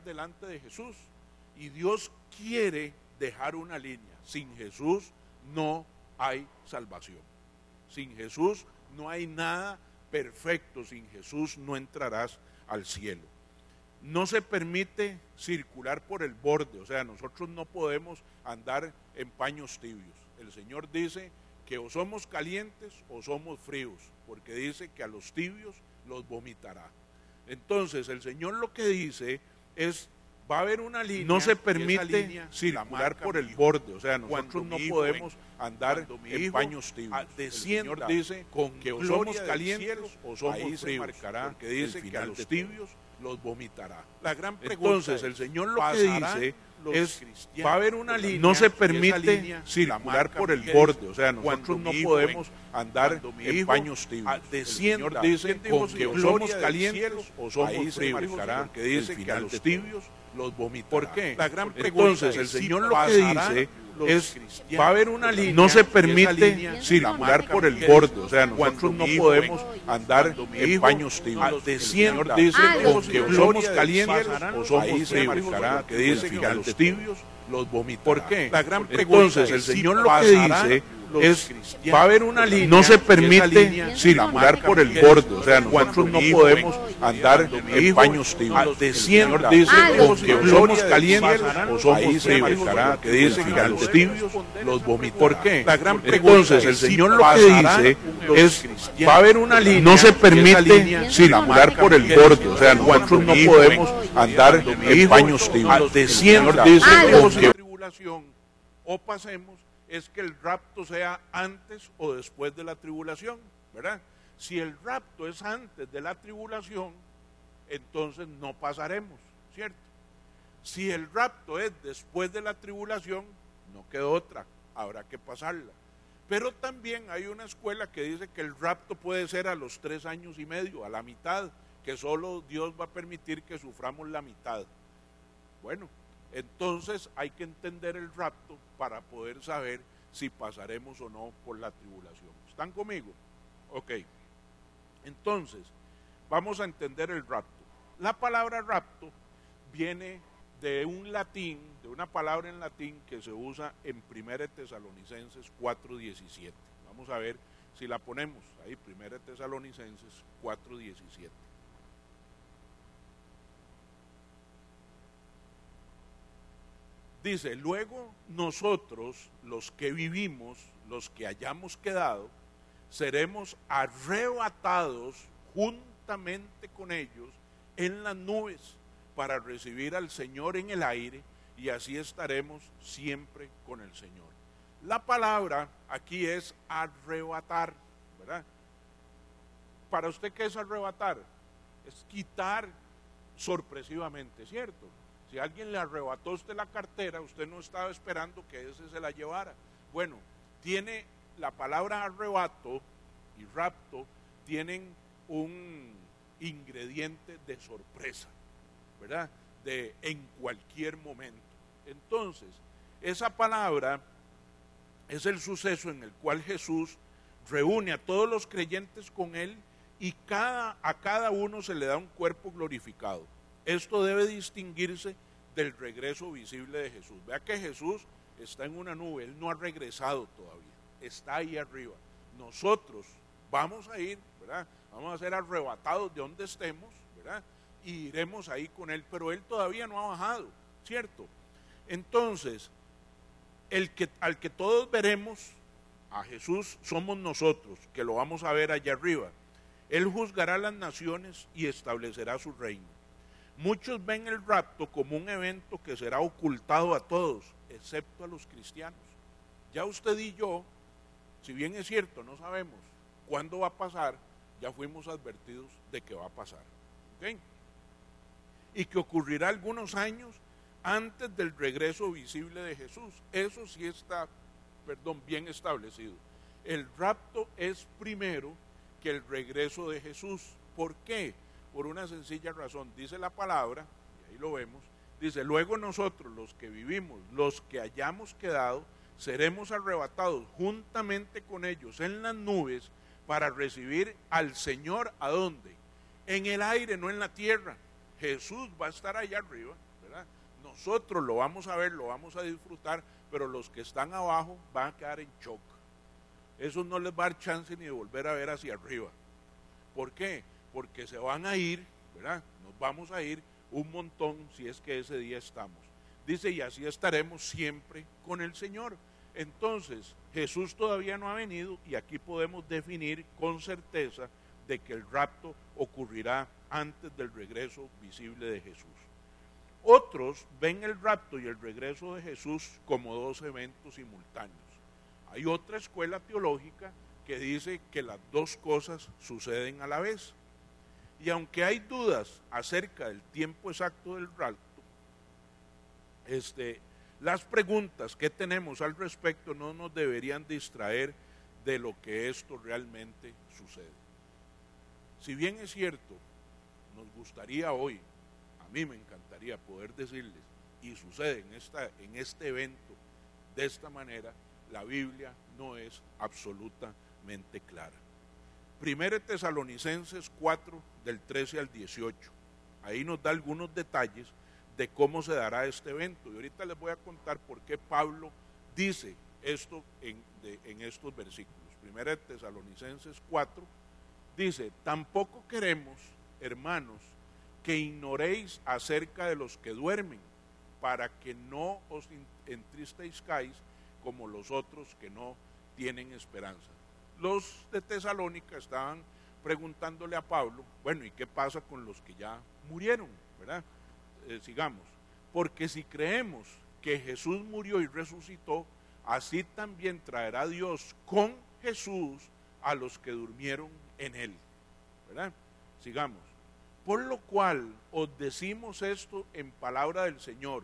delante de Jesús. Y Dios quiere dejar una línea. Sin Jesús no hay salvación. Sin Jesús no hay nada perfecto. Sin Jesús no entrarás al cielo. No se permite circular por el borde, o sea, nosotros no podemos andar en paños tibios. El Señor dice que o somos calientes o somos fríos, porque dice que a los tibios los vomitará. Entonces el Señor lo que dice es, va a haber una línea, no se permite circular por el borde, o sea, nosotros no podemos andar en paños tibios. El Señor dice que o somos calientes o somos fríos, porque dice que a los tibios los vomitará. La gran pregunta. Entonces el Señor lo que dice es, va a haber una línea, no se permite circular por el borde, o sea, nosotros no podemos andar en paños tibios. El Señor dice que o somos calientes o somos fríos, porque dice que a los tibios los vomitará. ¿Por qué? La gran pregunta. Entonces el Señor lo que dice es, va a haber una línea, no se permite circular por el borde, o sea, nosotros no podemos andar en paños tibios. El Señor dice que o somos calientes o somos fríos, porque dice que a los tibios los vomitará. ¿Por qué? La gran pregunta. Entonces el Señor lo que dice es, va a haber una línea, no se permite circular por el borde, o sea, nosotros no podemos andar en paños tibios. El Señor dice que o somos calientes o somos fríos, porque dice que a los tibios los vomitará. ¿Por qué? La gran pregunta. Entonces el Señor lo que dice es, va a haber una línea, no se permite circular por el borde, o sea, nosotros no podemos andar en paños tibios. El Señor dice que tribulación o pasemos es que el rapto sea antes o después de la tribulación, ¿verdad? Si el rapto es antes de la tribulación, entonces no pasaremos, ¿cierto? Si el rapto es después de la tribulación, no queda otra, habrá que pasarla. Pero también hay una escuela que dice que el rapto puede ser a los 3 años y medio, a la mitad, que solo Dios va a permitir que suframos la mitad. Bueno, entonces hay que entender el rapto para poder saber si pasaremos o no por la tribulación. ¿Están conmigo? Ok. Entonces, vamos a entender el rapto. La palabra rapto viene de un latín, de una palabra en latín que se usa en 1 Tesalonicenses 4:17. Vamos a ver si la ponemos ahí, 1 Tesalonicenses 4:17. Dice, luego nosotros, los que vivimos, los que hayamos quedado, seremos arrebatados juntamente con ellos en las nubes para recibir al Señor en el aire, y así estaremos siempre con el Señor. La palabra aquí es arrebatar, ¿verdad? ¿Para usted qué es arrebatar? Es quitar sorpresivamente, ¿cierto? Si alguien le arrebató a usted la cartera, usted no estaba esperando que ese se la llevara. Bueno, tiene la palabra arrebato y rapto, tienen un ingrediente de sorpresa, ¿verdad? De en cualquier momento. Entonces, esa palabra es el suceso en el cual Jesús reúne a todos los creyentes con él y a cada uno se le da un cuerpo glorificado. Esto debe distinguirse del regreso visible de Jesús. Vea que Jesús está en una nube, Él no ha regresado todavía, está ahí arriba. Nosotros vamos a ir, ¿verdad? Vamos a ser arrebatados de donde estemos, ¿verdad? Y iremos ahí con Él, pero Él todavía no ha bajado, ¿cierto? Entonces, al que todos veremos, a Jesús, somos nosotros, que lo vamos a ver allá arriba. Él juzgará las naciones y establecerá su reino. Muchos ven el rapto como un evento que será ocultado a todos, excepto a los cristianos. Ya usted y yo, si bien es cierto, no sabemos cuándo va a pasar, ya fuimos advertidos de que va a pasar. ¿Okay? Y que ocurrirá algunos años antes del regreso visible de Jesús. Eso sí está, bien establecido. El rapto es primero que el regreso de Jesús. ¿Por qué? Por una sencilla razón, dice la palabra, y ahí lo vemos, dice, luego nosotros los que vivimos, los que hayamos quedado, seremos arrebatados juntamente con ellos en las nubes para recibir al Señor, ¿a dónde? En el aire, no en la tierra. Jesús va a estar allá arriba, ¿verdad? Nosotros lo vamos a ver, lo vamos a disfrutar, pero los que están abajo van a quedar en shock. Eso no les va a dar chance ni de volver a ver hacia arriba. ¿Por qué? Porque se van a ir, ¿verdad? Nos vamos a ir un montón si es que ese día estamos. Dice, y así estaremos siempre con el Señor. Entonces, Jesús todavía no ha venido y aquí podemos definir con certeza de que el rapto ocurrirá antes del regreso visible de Jesús. Otros ven el rapto y el regreso de Jesús como dos eventos simultáneos. Hay otra escuela teológica que dice que las dos cosas suceden a la vez. Y aunque hay dudas acerca del tiempo exacto del rapto, las preguntas que tenemos al respecto no nos deberían distraer de lo que esto realmente sucede. Si bien es cierto, nos gustaría hoy, a mí me encantaría poder decirles, y sucede en este evento de esta manera, la Biblia no es absolutamente clara. Primero Tesalonicenses 4, del 13 al 18. Ahí nos da algunos detalles de cómo se dará este evento. Y ahorita les voy a contar por qué Pablo dice esto en estos versículos. Primero Tesalonicenses 4 dice, tampoco queremos, hermanos, que ignoréis acerca de los que duermen, para que no os entristezcáis como los otros que no tienen esperanza. Los de Tesalónica estaban preguntándole a Pablo, bueno, ¿y qué pasa con los que ya murieron? ¿Verdad? Sigamos. Porque si creemos que Jesús murió y resucitó, así también traerá Dios con Jesús a los que durmieron en él. ¿Verdad? Sigamos. Por lo cual os decimos esto en palabra del Señor,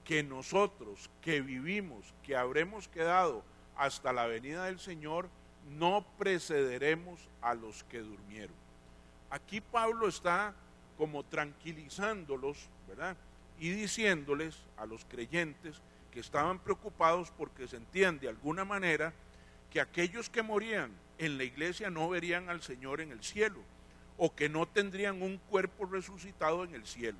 que nosotros que vivimos, que habremos quedado hasta la venida del Señor, no precederemos a los que durmieron. Aquí Pablo está como tranquilizándolos, ¿verdad? Y diciéndoles a los creyentes que estaban preocupados porque sentían de alguna manera que aquellos que morían en la iglesia no verían al Señor en el cielo, o que no tendrían un cuerpo resucitado en el cielo.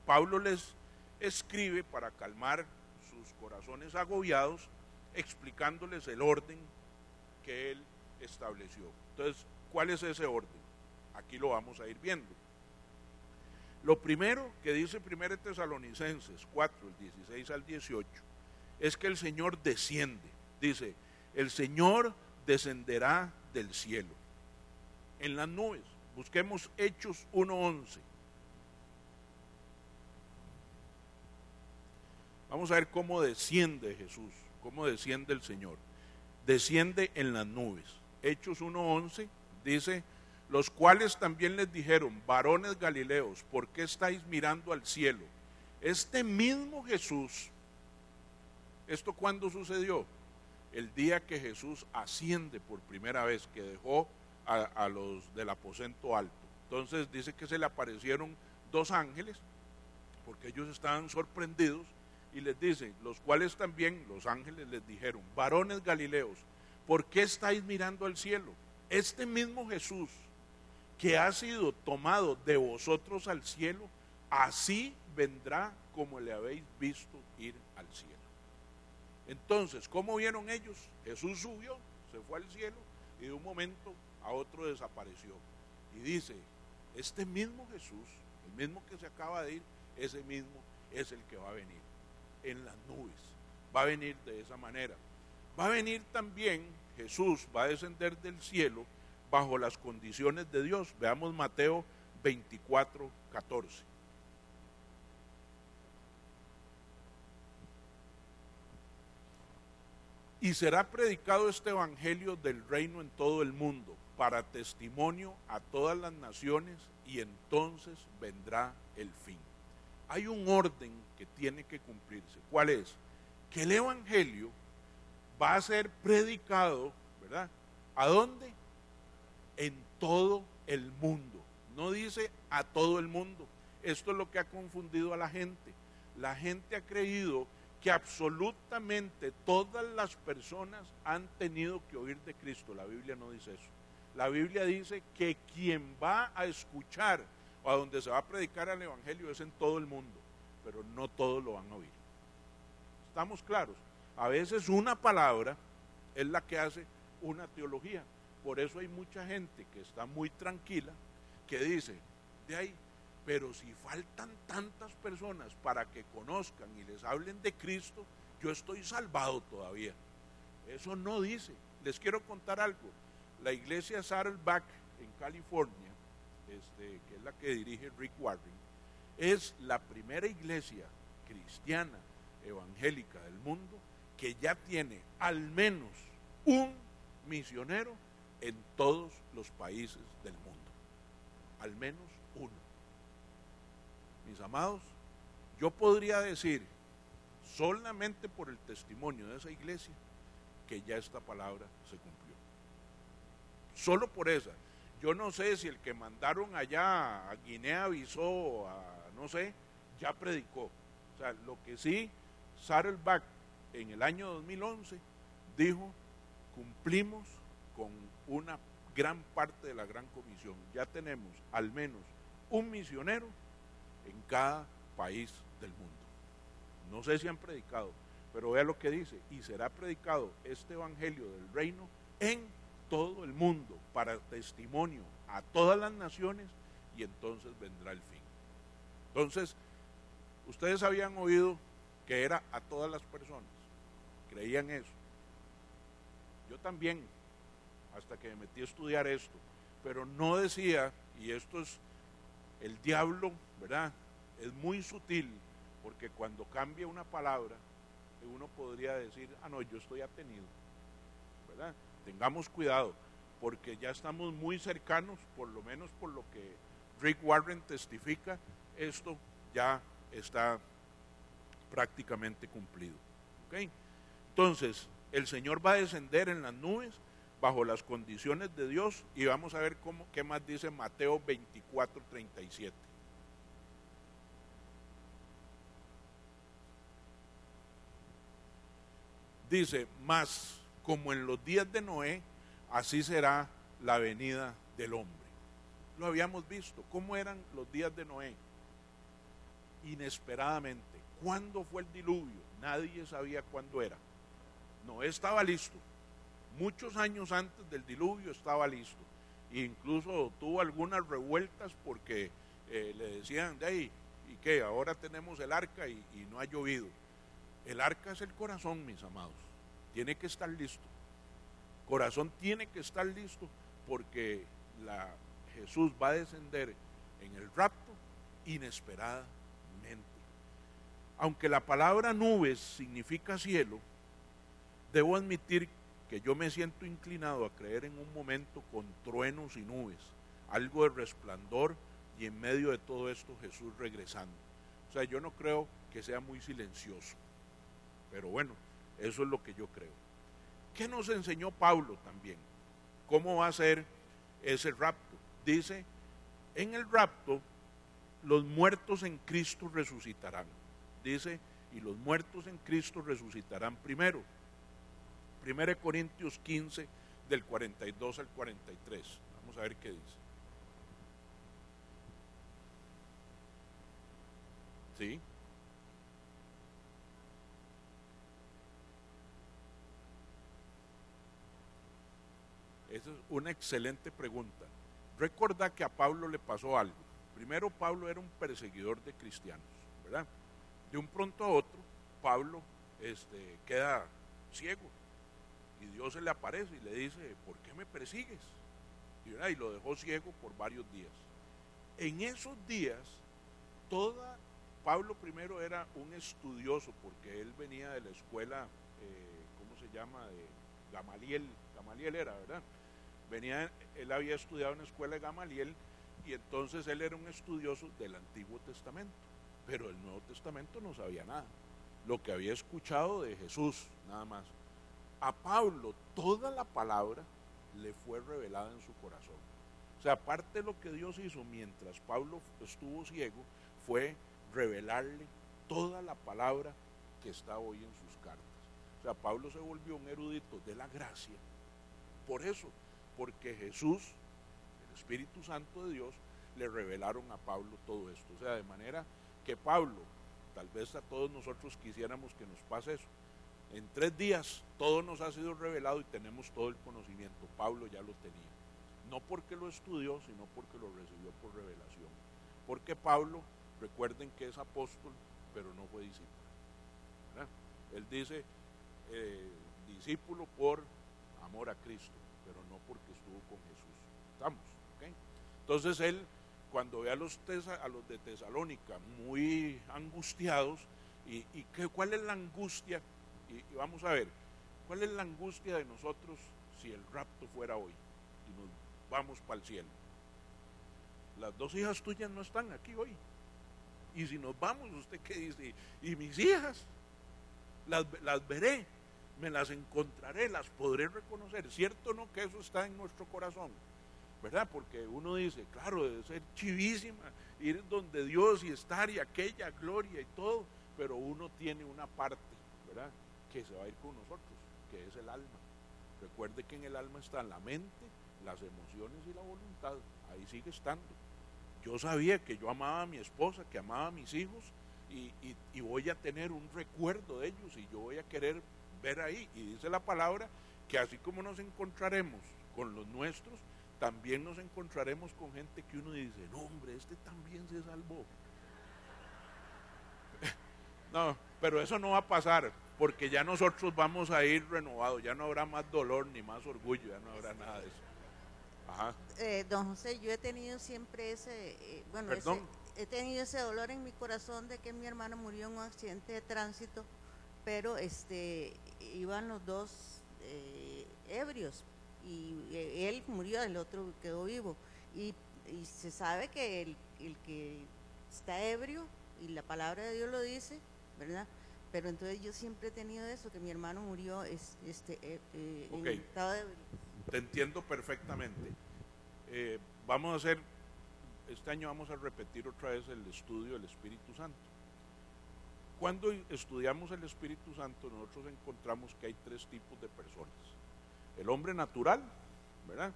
Pablo les escribe para calmar sus corazones agobiados, explicándoles el orden que él estableció. Entonces, ¿cuál es ese orden? Aquí lo vamos a ir viendo. Lo primero que dice 1 Tesalonicenses 4, el 16 al 18, es que el Señor desciende. Dice, el Señor descenderá del cielo en las nubes. Busquemos Hechos 1:11. Vamos a ver cómo desciende Jesús, cómo desciende el Señor. Desciende en las nubes. Hechos 1:11 dice, los cuales también les dijeron, varones galileos, ¿por qué estáis mirando al cielo? Este mismo Jesús, ¿esto cuándo sucedió? El día que Jesús asciende por primera vez, que dejó a los del aposento alto. Entonces dice que se le aparecieron dos ángeles, porque ellos estaban sorprendidos, y les dicen, los cuales también los ángeles les dijeron, varones galileos, ¿por qué estáis mirando al cielo? Este mismo Jesús que ha sido tomado de vosotros al cielo, así vendrá como le habéis visto ir al cielo. Entonces, ¿cómo vieron ellos? Jesús subió, se fue al cielo y de un momento a otro desapareció. Y dice, este mismo Jesús, el mismo que se acaba de ir, ese mismo es el que va a venir en las nubes. Va a venir de esa manera. Va a venir también, Jesús va a descender del cielo bajo las condiciones de Dios. Veamos Mateo 24:14. Y será predicado este evangelio del reino en todo el mundo, para testimonio a todas las naciones, y entonces vendrá el fin. Hay un orden que tiene que cumplirse. ¿Cuál es? Que el evangelio va a ser predicado, ¿verdad? ¿A dónde? En todo el mundo. No dice a todo el mundo. Esto es lo que ha confundido a la gente. La gente ha creído que absolutamente todas las personas han tenido que oír de Cristo. La Biblia no dice eso. La Biblia dice que quien va a escuchar o a donde se va a predicar el evangelio es en todo el mundo, pero no todos lo van a oír. ¿Estamos claros? A veces una palabra es la que hace una teología. Por eso hay mucha gente que está muy tranquila, que dice, de ahí, pero si faltan tantas personas para que conozcan y les hablen de Cristo, yo estoy salvado todavía. Eso no dice. Les quiero contar algo. La iglesia Saddleback en California, que es la que dirige Rick Warren, es la primera iglesia cristiana evangélica del mundo que ya tiene al menos un misionero en todos los países del mundo. Al menos uno. Mis amados, yo podría decir, solamente por el testimonio de esa iglesia, que ya esta palabra se cumplió. Solo por esa. Yo no sé si el que mandaron allá a Guinea-Bissau, no sé, ya predicó. O sea, lo que sí, Saddleback en el año 2011 dijo, cumplimos con una gran parte de la gran comisión. Ya tenemos al menos un misionero en cada país del mundo. No sé si han predicado, pero vea lo que dice, y será predicado este evangelio del reino en todo el mundo para testimonio a todas las naciones, y entonces vendrá el fin. Entonces, ustedes habían oído que era a todas las personas, creían eso. Yo también, hasta que me metí a estudiar esto, pero no decía, y esto es el diablo, ¿verdad? Es muy sutil, porque cuando cambia una palabra, uno podría decir, no, yo estoy atenido, ¿verdad? Tengamos cuidado, porque ya estamos muy cercanos, por lo menos por lo que Rick Warren testifica, esto ya está prácticamente cumplido. ¿Okay? Entonces, el Señor va a descender en las nubes bajo las condiciones de Dios, y vamos a ver qué más dice Mateo 24:37. Dice, mas como en los días de Noé, así será la venida del hombre. Lo habíamos visto. ¿Cómo eran los días de Noé? Inesperadamente. ¿Cuándo fue el diluvio? Nadie sabía cuándo era. Noé estaba listo. Muchos años antes del diluvio estaba listo. E incluso tuvo algunas revueltas porque le decían, ¿y qué? Ahora tenemos el arca y no ha llovido. El arca es el corazón, mis amados. Tiene que estar listo. Corazón tiene que estar listo porque Jesús va a descender en el rapto inesperadamente. Aunque la palabra nubes significa cielo, debo admitir que yo me siento inclinado a creer en un momento con truenos y nubes, algo de resplandor, y en medio de todo esto Jesús regresando. O sea, yo no creo que sea muy silencioso, pero bueno, eso es lo que yo creo. ¿Qué nos enseñó Pablo también? ¿Cómo va a ser ese rapto? Dice, en el rapto los muertos en Cristo resucitarán. Dice, y los muertos en Cristo resucitarán primero. 1 Corintios 15, del 42 al 43. Vamos a ver qué dice. ¿Sí? Esa es una excelente pregunta. Recuerda que a Pablo le pasó algo. Primero, Pablo era un perseguidor de cristianos, ¿verdad? De un pronto a otro, Pablo queda ciego. Y Dios se le aparece y le dice, ¿por qué me persigues? Y lo dejó ciego por varios días. En esos días, Pablo primero era un estudioso, porque él venía de la escuela, ¿cómo se llama? De Gamaliel era, ¿verdad? Él había estudiado en la escuela de Gamaliel, y entonces él era un estudioso del Antiguo Testamento, pero del Nuevo Testamento no sabía nada, lo que había escuchado de Jesús, nada más. A Pablo toda la palabra le fue revelada en su corazón. O sea, aparte de lo que Dios hizo mientras Pablo estuvo ciego, fue revelarle toda la palabra que está hoy en sus cartas. O sea, Pablo se volvió un erudito de la gracia. Por eso, porque Jesús, el Espíritu Santo de Dios, le revelaron a Pablo todo esto. O sea, de manera que Pablo, tal vez a todos nosotros quisiéramos que nos pase eso. En 3 días todo nos ha sido revelado y tenemos todo el conocimiento. Pablo ya lo tenía. No porque lo estudió, sino porque lo recibió por revelación. Porque Pablo, recuerden que es apóstol, pero no fue discípulo, ¿verdad? Él dice discípulo por amor a Cristo, pero no porque estuvo con Jesús. ¿Estamos? ¿Okay? Entonces él, cuando ve a los de Tesalónica muy angustiados, ¿cuál es la angustia? Y vamos a ver, ¿cuál es la angustia de nosotros si el rapto fuera hoy y nos vamos para el cielo? Las 2 hijas tuyas no están aquí hoy. Y si nos vamos, ¿usted qué dice? Y mis hijas, las veré, me las encontraré, las podré reconocer. ¿Cierto o no que eso está en nuestro corazón? ¿Verdad? Porque uno dice, claro, debe ser chivísima ir donde Dios y estar y aquella gloria y todo, pero uno tiene una parte, ¿verdad?, que se va a ir con nosotros, que es el alma. Recuerde que en el alma están la mente, las emociones y la voluntad. Ahí sigue estando. Yo sabía que yo amaba a mi esposa, que amaba a mis hijos, y voy a tener un recuerdo de ellos, y yo voy a querer ver ahí. Y dice la palabra que así como nos encontraremos con los nuestros, también nos encontraremos con gente que uno dice, no hombre, este también se salvó. No, pero eso no va a pasar, porque ya nosotros vamos a ir renovados, ya no habrá más dolor ni más orgullo, ya no habrá nada de eso. Ajá. Don José, yo he tenido siempre he tenido ese dolor en mi corazón de que mi hermano murió en un accidente de tránsito, pero iban los dos ebrios, y él murió, el otro quedó vivo, y se sabe que el que está ebrio, y la palabra de Dios lo dice, ¿verdad? Pero entonces yo siempre he tenido eso, que mi hermano murió en estado de ebrio. Te entiendo perfectamente. Vamos a hacer, este año vamos a repetir otra vez el estudio del Espíritu Santo. Cuando estudiamos el Espíritu Santo, nosotros encontramos que hay 3 tipos de personas. El hombre natural, ¿verdad?,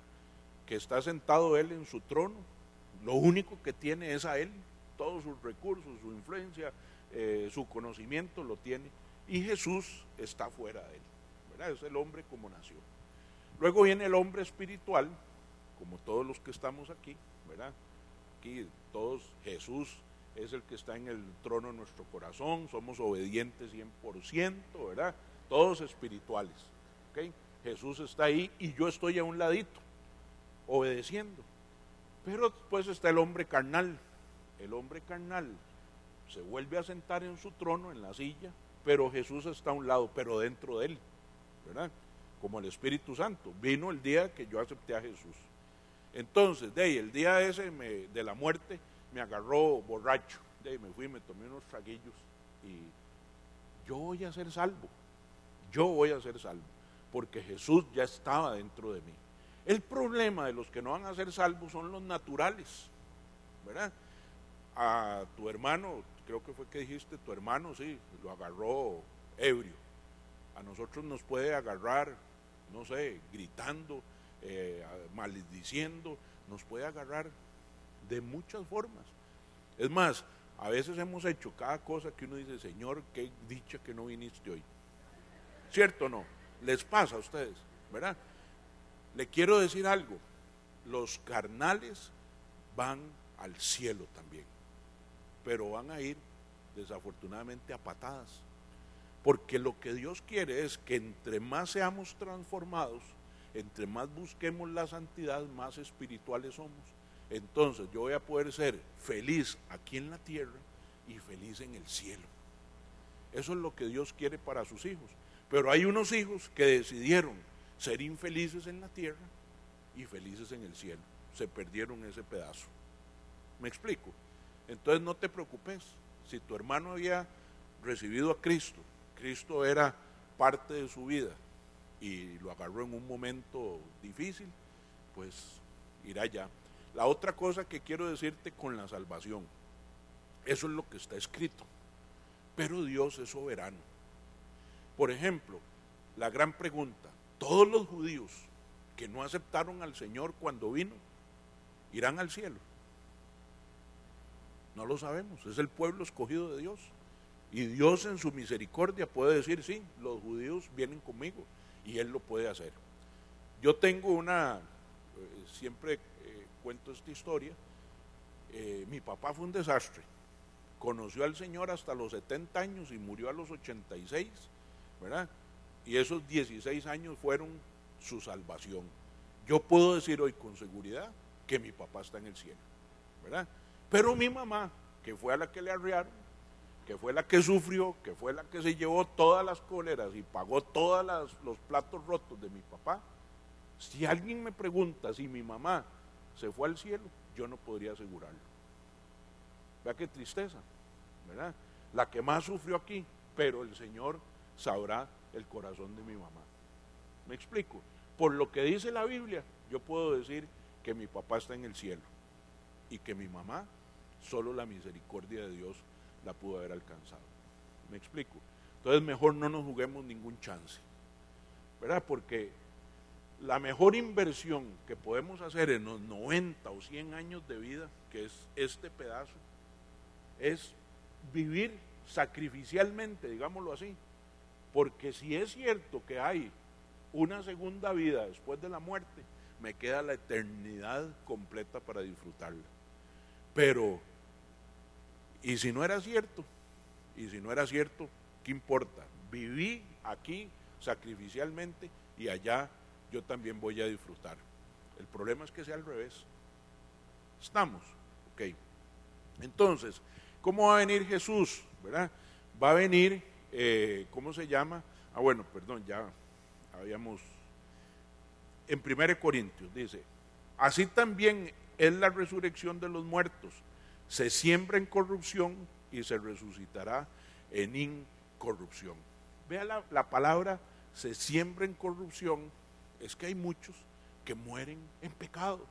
que está sentado él en su trono, lo único que tiene es a él, todos sus recursos, su influencia, su conocimiento lo tiene, y Jesús está fuera de él, ¿verdad? Es el hombre como nació. Luego viene el hombre espiritual, como todos los que estamos aquí, ¿verdad? Aquí todos, Jesús es el que está en el trono de nuestro corazón, somos obedientes 100%, ¿verdad? Todos espirituales, ¿ok? Jesús está ahí y yo estoy a un ladito, obedeciendo. Pero después está el hombre carnal. El hombre carnal se vuelve a sentar en su trono, en la silla, pero Jesús está a un lado, pero dentro de él, ¿verdad? Como el Espíritu Santo. Vino el día que yo acepté a Jesús. Entonces, el día ese de la muerte me agarró borracho. Me fui, me tomé unos traguillos y yo voy a ser salvo. Yo voy a ser salvo, porque Jesús ya estaba dentro de mí. El problema de los que no van a ser salvos son los naturales, ¿verdad? A tu hermano, creo que fue que dijiste, tu hermano, sí, lo agarró ebrio. A nosotros nos puede agarrar, no sé, gritando, maldiciendo, nos puede agarrar de muchas formas. Es más, a veces hemos hecho cada cosa que uno dice, Señor, qué dicha que no viniste hoy. ¿Cierto o no? Les pasa a ustedes, ¿verdad? Le quiero decir algo, los carnales van al cielo también, pero van a ir desafortunadamente a patadas, porque lo que Dios quiere es que entre más seamos transformados, entre más busquemos la santidad, más espirituales somos. Entonces yo voy a poder ser feliz aquí en la tierra y feliz en el cielo. Eso es lo que Dios quiere para sus hijos. Pero hay unos hijos que decidieron ser infelices en la tierra y felices en el cielo. Se perdieron ese pedazo. ¿Me explico? Entonces no te preocupes. Si tu hermano había recibido a Cristo, Cristo era parte de su vida y lo agarró en un momento difícil, pues irá allá. La otra cosa que quiero decirte con la salvación, eso es lo que está escrito, pero Dios es soberano. Por ejemplo, la gran pregunta, ¿todos los judíos que no aceptaron al Señor cuando vino, irán al cielo? No lo sabemos, es el pueblo escogido de Dios. Y Dios en su misericordia puede decir, sí, los judíos vienen conmigo, y Él lo puede hacer. Yo tengo siempre cuento esta historia. Mi papá fue un desastre, conoció al Señor hasta los 70 años y murió a los 86, ¿verdad? Y esos 16 años fueron su salvación. Yo puedo decir hoy con seguridad que mi papá está en el cielo, ¿verdad? Pero mi mamá, que fue a la que le arrearon, que fue la que sufrió, que fue la que se llevó todas las cóleras y pagó todos los platos rotos de mi papá, si alguien me pregunta si mi mamá se fue al cielo, yo no podría asegurarlo. Vea qué tristeza, ¿verdad? La que más sufrió aquí, pero el Señor sabrá el corazón de mi mamá. ¿Me explico? Por lo que dice la Biblia, yo puedo decir que mi papá está en el cielo y que mi mamá, solo la misericordia de Dios la pudo haber alcanzado. ¿Me explico? Entonces mejor no nos juguemos ningún chance, ¿verdad? Porque la mejor inversión que podemos hacer en los 90 o 100 años de vida, que es este pedazo, es vivir sacrificialmente, digámoslo así. Porque si es cierto que hay una segunda vida después de la muerte, me queda la eternidad completa para disfrutarla. Pero, ¿y si no era cierto? Y si no era cierto, ¿qué importa? Viví aquí sacrificialmente y allá yo también voy a disfrutar. El problema es que sea al revés. ¿Estamos? Ok. Entonces, ¿cómo va a venir Jesús? ¿Verdad? Va a venir, ¿cómo se llama? Bueno, perdón, ya habíamos, en 1 Corintios dice, así también es la resurrección de los muertos, se siembra en corrupción y se resucitará en incorrupción. Vea la palabra, se siembra en corrupción, es que hay muchos que mueren en pecado.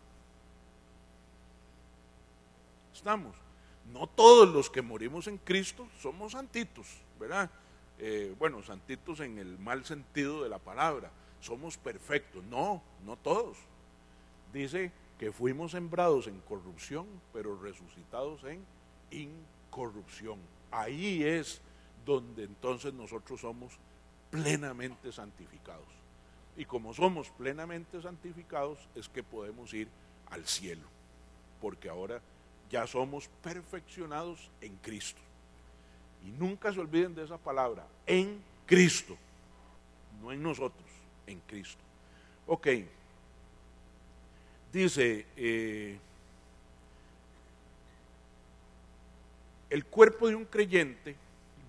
Estamos. No todos los que morimos en Cristo somos santitos, ¿verdad? Bueno, santitos en el mal sentido de la palabra, somos perfectos. No, no todos. Dice que fuimos sembrados en corrupción, pero resucitados en incorrupción. Ahí es donde entonces nosotros somos plenamente santificados. Y como somos plenamente santificados, es que podemos ir al cielo, porque ahora ya somos perfeccionados en Cristo. Y nunca se olviden de esa palabra, en Cristo, no en nosotros, en Cristo. Ok, dice, el cuerpo de un creyente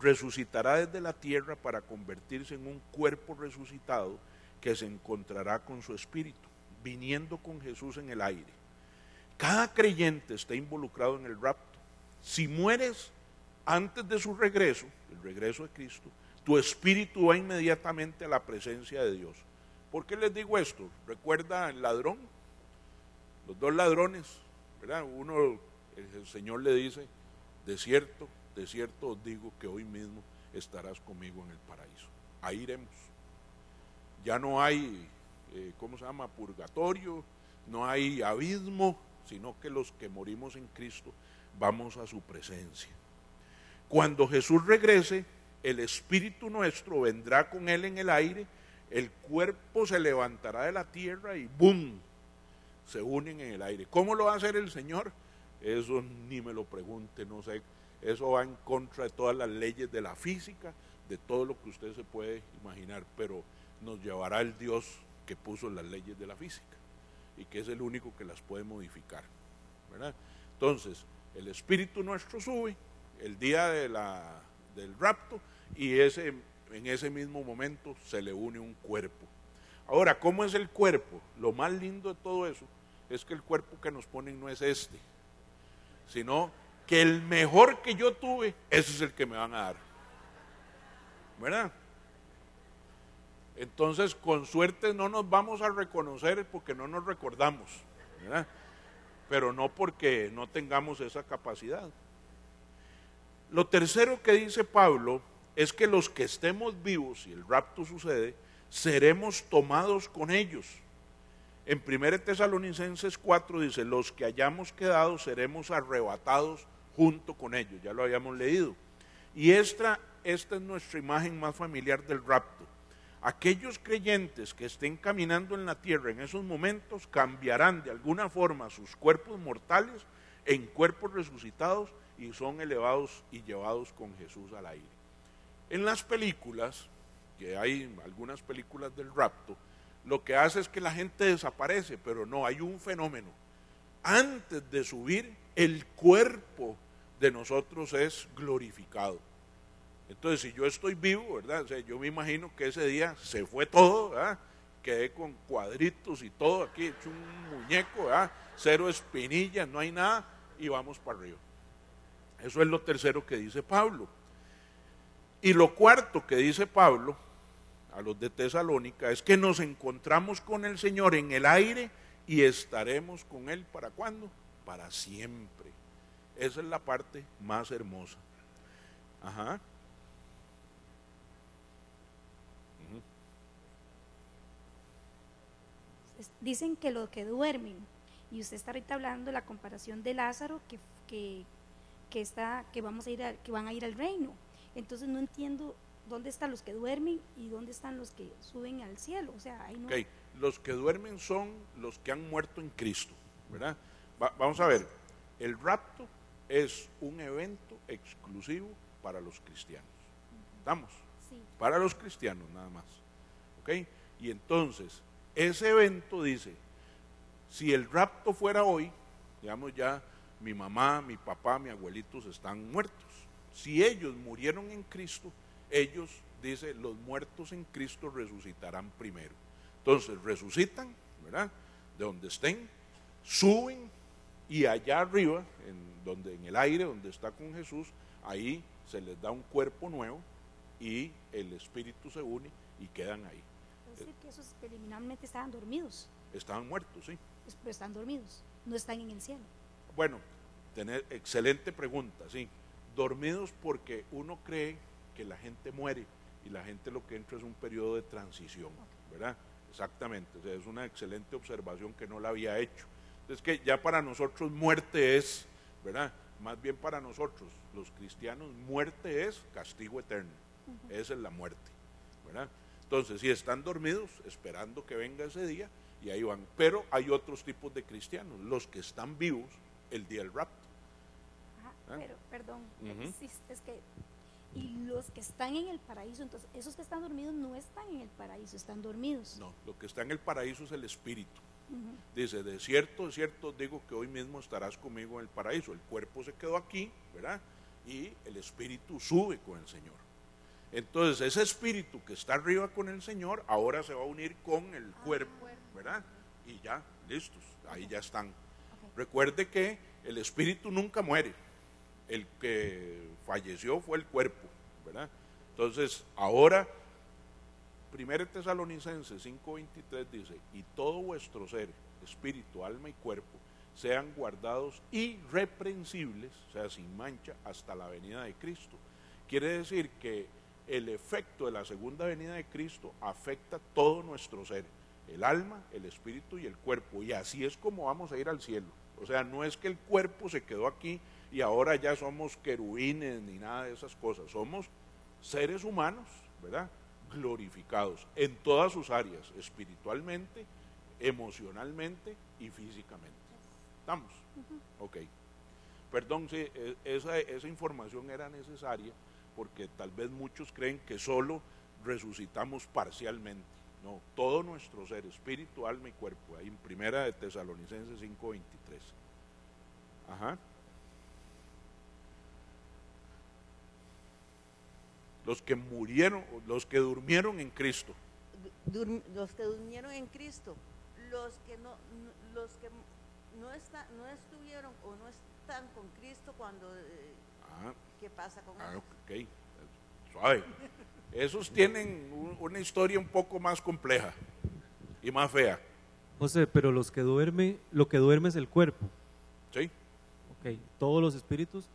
resucitará desde la tierra para convertirse en un cuerpo resucitado que se encontrará con su espíritu, viniendo con Jesús en el aire. Cada creyente está involucrado en el rapto. Si mueres antes de su regreso, el regreso de Cristo, tu espíritu va inmediatamente a la presencia de Dios. ¿Por qué les digo esto? ¿Recuerda el ladrón? Los dos ladrones, ¿verdad? Uno, el Señor le dice, de cierto os digo que hoy mismo estarás conmigo en el paraíso. Ahí iremos. Ya no hay, ¿cómo se llama? Purgatorio, no hay abismo, sino que los que morimos en Cristo vamos a su presencia. Cuando Jesús regrese, el espíritu nuestro vendrá con Él en el aire, el cuerpo se levantará de la tierra y ¡bum!, se unen en el aire. ¿Cómo lo va a hacer el Señor? Eso ni me lo pregunte, no sé. Eso va en contra de todas las leyes de la física, de todo lo que usted se puede imaginar, pero nos llevará el Dios que puso las leyes de la física y que es el único que las puede modificar, ¿verdad? Entonces, el espíritu nuestro sube el día del rapto y en ese mismo momento se le une un cuerpo. Ahora, ¿cómo es el cuerpo? Lo más lindo de todo eso es que el cuerpo que nos ponen no es este, sino que el mejor que yo tuve, ese es el que me van a dar, ¿verdad? Entonces, con suerte no nos vamos a reconocer porque no nos recordamos, ¿verdad? Pero no porque no tengamos esa capacidad. Lo tercero que dice Pablo es que los que estemos vivos, si el rapto sucede, seremos tomados con ellos. En 1 Tesalonicenses 4 dice, los que hayamos quedado seremos arrebatados junto con ellos, ya lo habíamos leído. Y esta es nuestra imagen más familiar del rapto. Aquellos creyentes que estén caminando en la tierra en esos momentos cambiarán de alguna forma sus cuerpos mortales en cuerpos resucitados y son elevados y llevados con Jesús al aire. En las películas, que hay algunas películas del rapto, lo que hace es que la gente desaparece, pero no, hay un fenómeno. Antes de subir, el cuerpo de nosotros es glorificado. Entonces, si yo estoy vivo, ¿verdad? O sea, yo me imagino que ese día se fue todo, ¿verdad? Quedé con cuadritos y todo aquí, hecho un muñeco, ¿verdad? Cero espinillas, no hay nada, y vamos para arriba. Eso es lo tercero que dice Pablo. Y lo cuarto que dice Pablo a los de Tesalónica es que nos encontramos con el Señor en el aire y estaremos con Él, ¿para cuándo? Para siempre. Esa es la parte más hermosa. Ajá. Dicen que los que duermen, y usted está ahorita hablando de la comparación de Lázaro que van a ir al reino. Entonces no entiendo dónde están los que duermen y dónde están los que suben al cielo. O sea, ahí no. Okay. Los que duermen son los que han muerto en Cristo, ¿verdad? Vamos a ver, el rapto es un evento exclusivo para los cristianos. ¿Estamos? Sí. Para los cristianos nada más. ¿Ok? Y entonces, ese evento dice, si el rapto fuera hoy, digamos ya mi mamá, mi papá, mi abuelitos están muertos. Si ellos murieron en Cristo, ellos, dice, los muertos en Cristo resucitarán primero. Entonces resucitan, ¿verdad? De donde estén, suben y allá arriba, en el aire donde está con Jesús, ahí se les da un cuerpo nuevo y el espíritu se une y quedan ahí. Es decir, que esos preliminarmente estaban dormidos. Estaban muertos, sí. Pero están dormidos, no están en el cielo. Bueno, excelente pregunta, sí. Dormidos porque uno cree que la gente muere y la gente lo que entra es un periodo de transición, ¿verdad? Exactamente, o sea, es una excelente observación que no la había hecho. Entonces que ya para nosotros muerte es, ¿verdad? Más bien para nosotros, los cristianos, muerte es castigo eterno. Esa es la muerte, ¿verdad? Entonces, si están dormidos, esperando que venga ese día, y ahí van. Pero hay otros tipos de cristianos, los que están vivos el día del rapto. Pero, perdón, es que, y los que están en el paraíso, entonces, esos que están dormidos no están en el paraíso, están dormidos. No, lo que está en el paraíso es el espíritu. Dice, de cierto, digo que hoy mismo estarás conmigo en el paraíso. El cuerpo se quedó aquí, ¿verdad? Y el espíritu sube con el Señor. Entonces, ese espíritu que está arriba con el Señor, ahora se va a unir con el cuerpo, ¿verdad? Y ya, listos, ahí ya están. Okay. Recuerde que el espíritu nunca muere. El que falleció fue el cuerpo, ¿verdad? Entonces, ahora, 1 Tesalonicenses 5:23 dice, y todo vuestro ser, espíritu, alma y cuerpo, sean guardados irreprensibles, o sea, sin mancha, hasta la venida de Cristo. Quiere decir que el efecto de la segunda venida de Cristo afecta todo nuestro ser, el alma, el espíritu y el cuerpo, y así es como vamos a ir al cielo. O sea, no es que el cuerpo se quedó aquí y ahora ya somos querubines ni nada de esas cosas, somos seres humanos, ¿verdad? Glorificados en todas sus áreas, espiritualmente, emocionalmente y físicamente. ¿Estamos? Ok. Perdón, sí, esa información era necesaria porque tal vez muchos creen que solo resucitamos parcialmente. No, todo nuestro ser, espíritu, alma y cuerpo, ahí en 1 Tesalonicenses 5:23. Ajá. Los que murieron, los que durmieron en Cristo. Los que durmieron en Cristo, los que no estuvieron o no están con Cristo cuando ¿qué pasa con ellos? Ok, suave. Esos tienen una historia un poco más compleja y más fea. José, pero lo que duerme es el cuerpo. Sí. Ok, todos los espíritus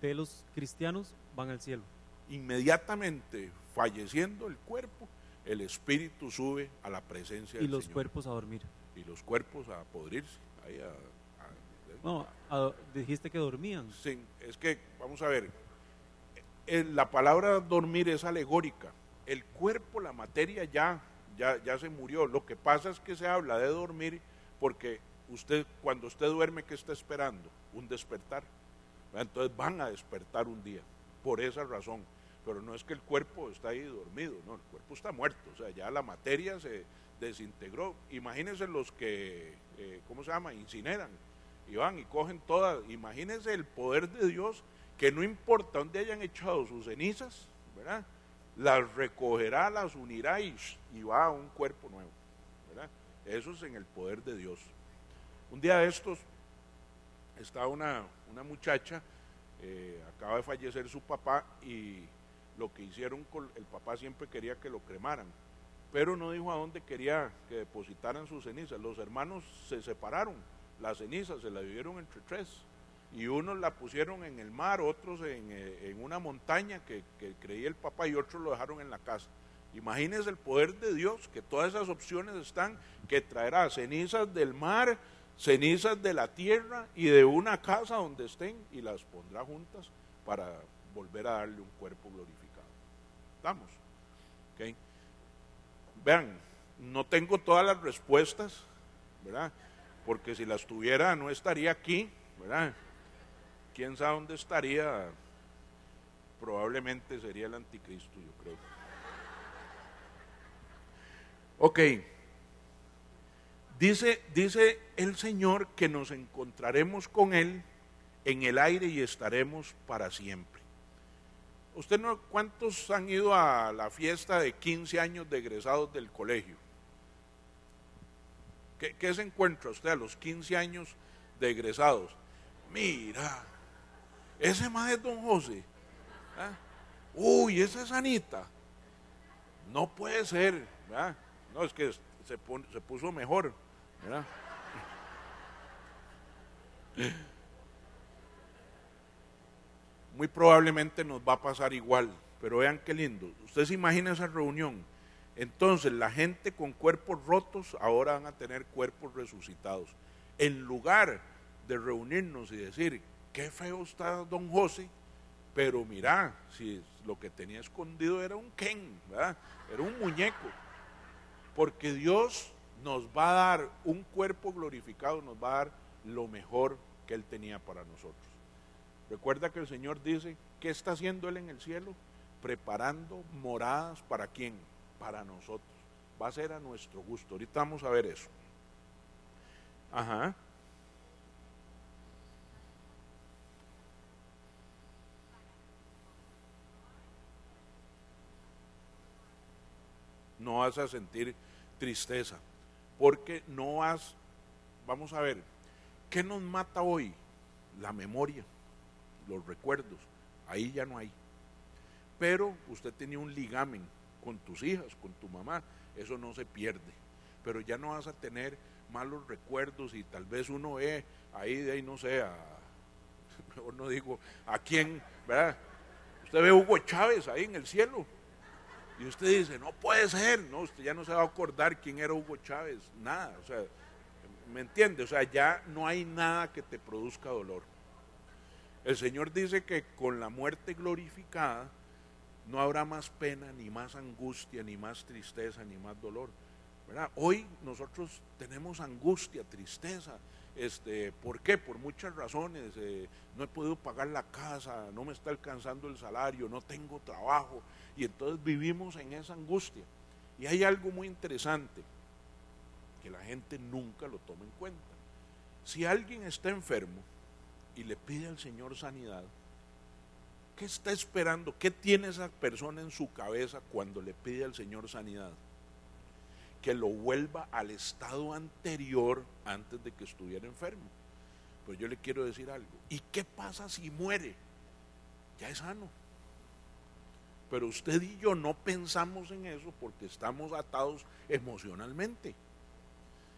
de los cristianos van al cielo. Inmediatamente falleciendo el cuerpo, el espíritu sube a la presencia del Señor. Y los cuerpos a dormir. Y los cuerpos a podrirse. Ahí No, dijiste que dormían. Sí, es que, vamos a ver, la palabra dormir es alegórica. El cuerpo, la materia ya se murió. Lo que pasa es que se habla de dormir porque cuando usted duerme, ¿qué está esperando? Un despertar. Entonces van a despertar un día, por esa razón. Pero no es que el cuerpo está ahí dormido, no, el cuerpo está muerto. O sea, ya la materia se desintegró. Imagínense los que, ¿cómo se llama? Incineran. Y van y cogen todas. Imagínense el poder de Dios, que no importa dónde hayan echado sus cenizas, ¿verdad? Las recogerá, las unirá y va a un cuerpo nuevo, ¿verdad? Eso es en el poder de Dios. Un día de estos estaba una muchacha, acaba de fallecer su papá, y lo que hicieron el papá siempre quería que lo cremaran, pero no dijo a dónde quería que depositaran sus cenizas. Los hermanos se separaron, las cenizas se las dividieron entre tres, y unos la pusieron en el mar, otros en una montaña que creía el papá, y otros lo dejaron en la casa. Imagínense el poder de Dios, que todas esas opciones están, que traerá cenizas del mar, cenizas de la tierra y de una casa donde estén, y las pondrá juntas para volver a darle un cuerpo glorificado. ¿Estamos? ¿Okay? Vean, no tengo todas las respuestas, ¿verdad? Porque si las tuviera no estaría aquí, ¿verdad? ¿Quién sabe dónde estaría? Probablemente sería el anticristo, yo creo. Ok. Dice el Señor que nos encontraremos con Él en el aire y estaremos para siempre. ¿Usted no, cuántos han ido a la fiesta de 15 años de egresados del colegio? ¿Qué se encuentra usted a los 15 años de egresados? Mira, ese más es don José. ¿Ah? Uy, esa es Anita. No puede ser, ¿verdad? No, es que se puso mejor, ¿verdad? Muy probablemente nos va a pasar igual, pero vean qué lindo. Usted se imagina esa reunión. Entonces la gente con cuerpos rotos ahora van a tener cuerpos resucitados. En lugar de reunirnos y decir, qué feo está don José, pero mira, si lo que tenía escondido era un Ken, ¿verdad? Era un muñeco. Porque Dios nos va a dar un cuerpo glorificado, nos va a dar lo mejor que Él tenía para nosotros. Recuerda que el Señor dice, ¿qué está haciendo Él en el cielo? Preparando moradas, ¿para quién? Para nosotros. Va a ser a nuestro gusto. Ahorita vamos a ver eso. Ajá. No vas a sentir tristeza, porque no vamos a ver, ¿qué nos mata hoy? La memoria, los recuerdos, ahí ya no hay. Pero usted tenía un ligamen con tus hijas, con tu mamá, eso no se pierde, pero ya no vas a tener malos recuerdos, y tal vez uno ve ahí, de ahí no sé, mejor no digo a quién, ¿verdad? Usted ve a Hugo Chávez ahí en el cielo, y usted dice, no puede ser, no, usted ya no se va a acordar quién era Hugo Chávez, nada, o sea, ¿me entiende? O sea, ya no hay nada que te produzca dolor. El Señor dice que con la muerte glorificada no habrá más pena, ni más angustia, ni más tristeza, ni más dolor, ¿verdad? Hoy nosotros tenemos angustia, tristeza. ¿Por qué? Por muchas razones. No he podido pagar la casa, no me está alcanzando el salario, no tengo trabajo, y entonces vivimos en esa angustia. Y hay algo muy interesante que la gente nunca lo toma en cuenta. Si alguien está enfermo y le pide al Señor sanidad, ¿qué está esperando? ¿Qué tiene esa persona en su cabeza cuando le pide al Señor sanidad? Que lo vuelva al estado anterior antes de que estuviera enfermo. Pero yo le quiero decir algo. ¿Y qué pasa si muere? Ya es sano. Pero usted y yo no pensamos en eso porque estamos atados emocionalmente.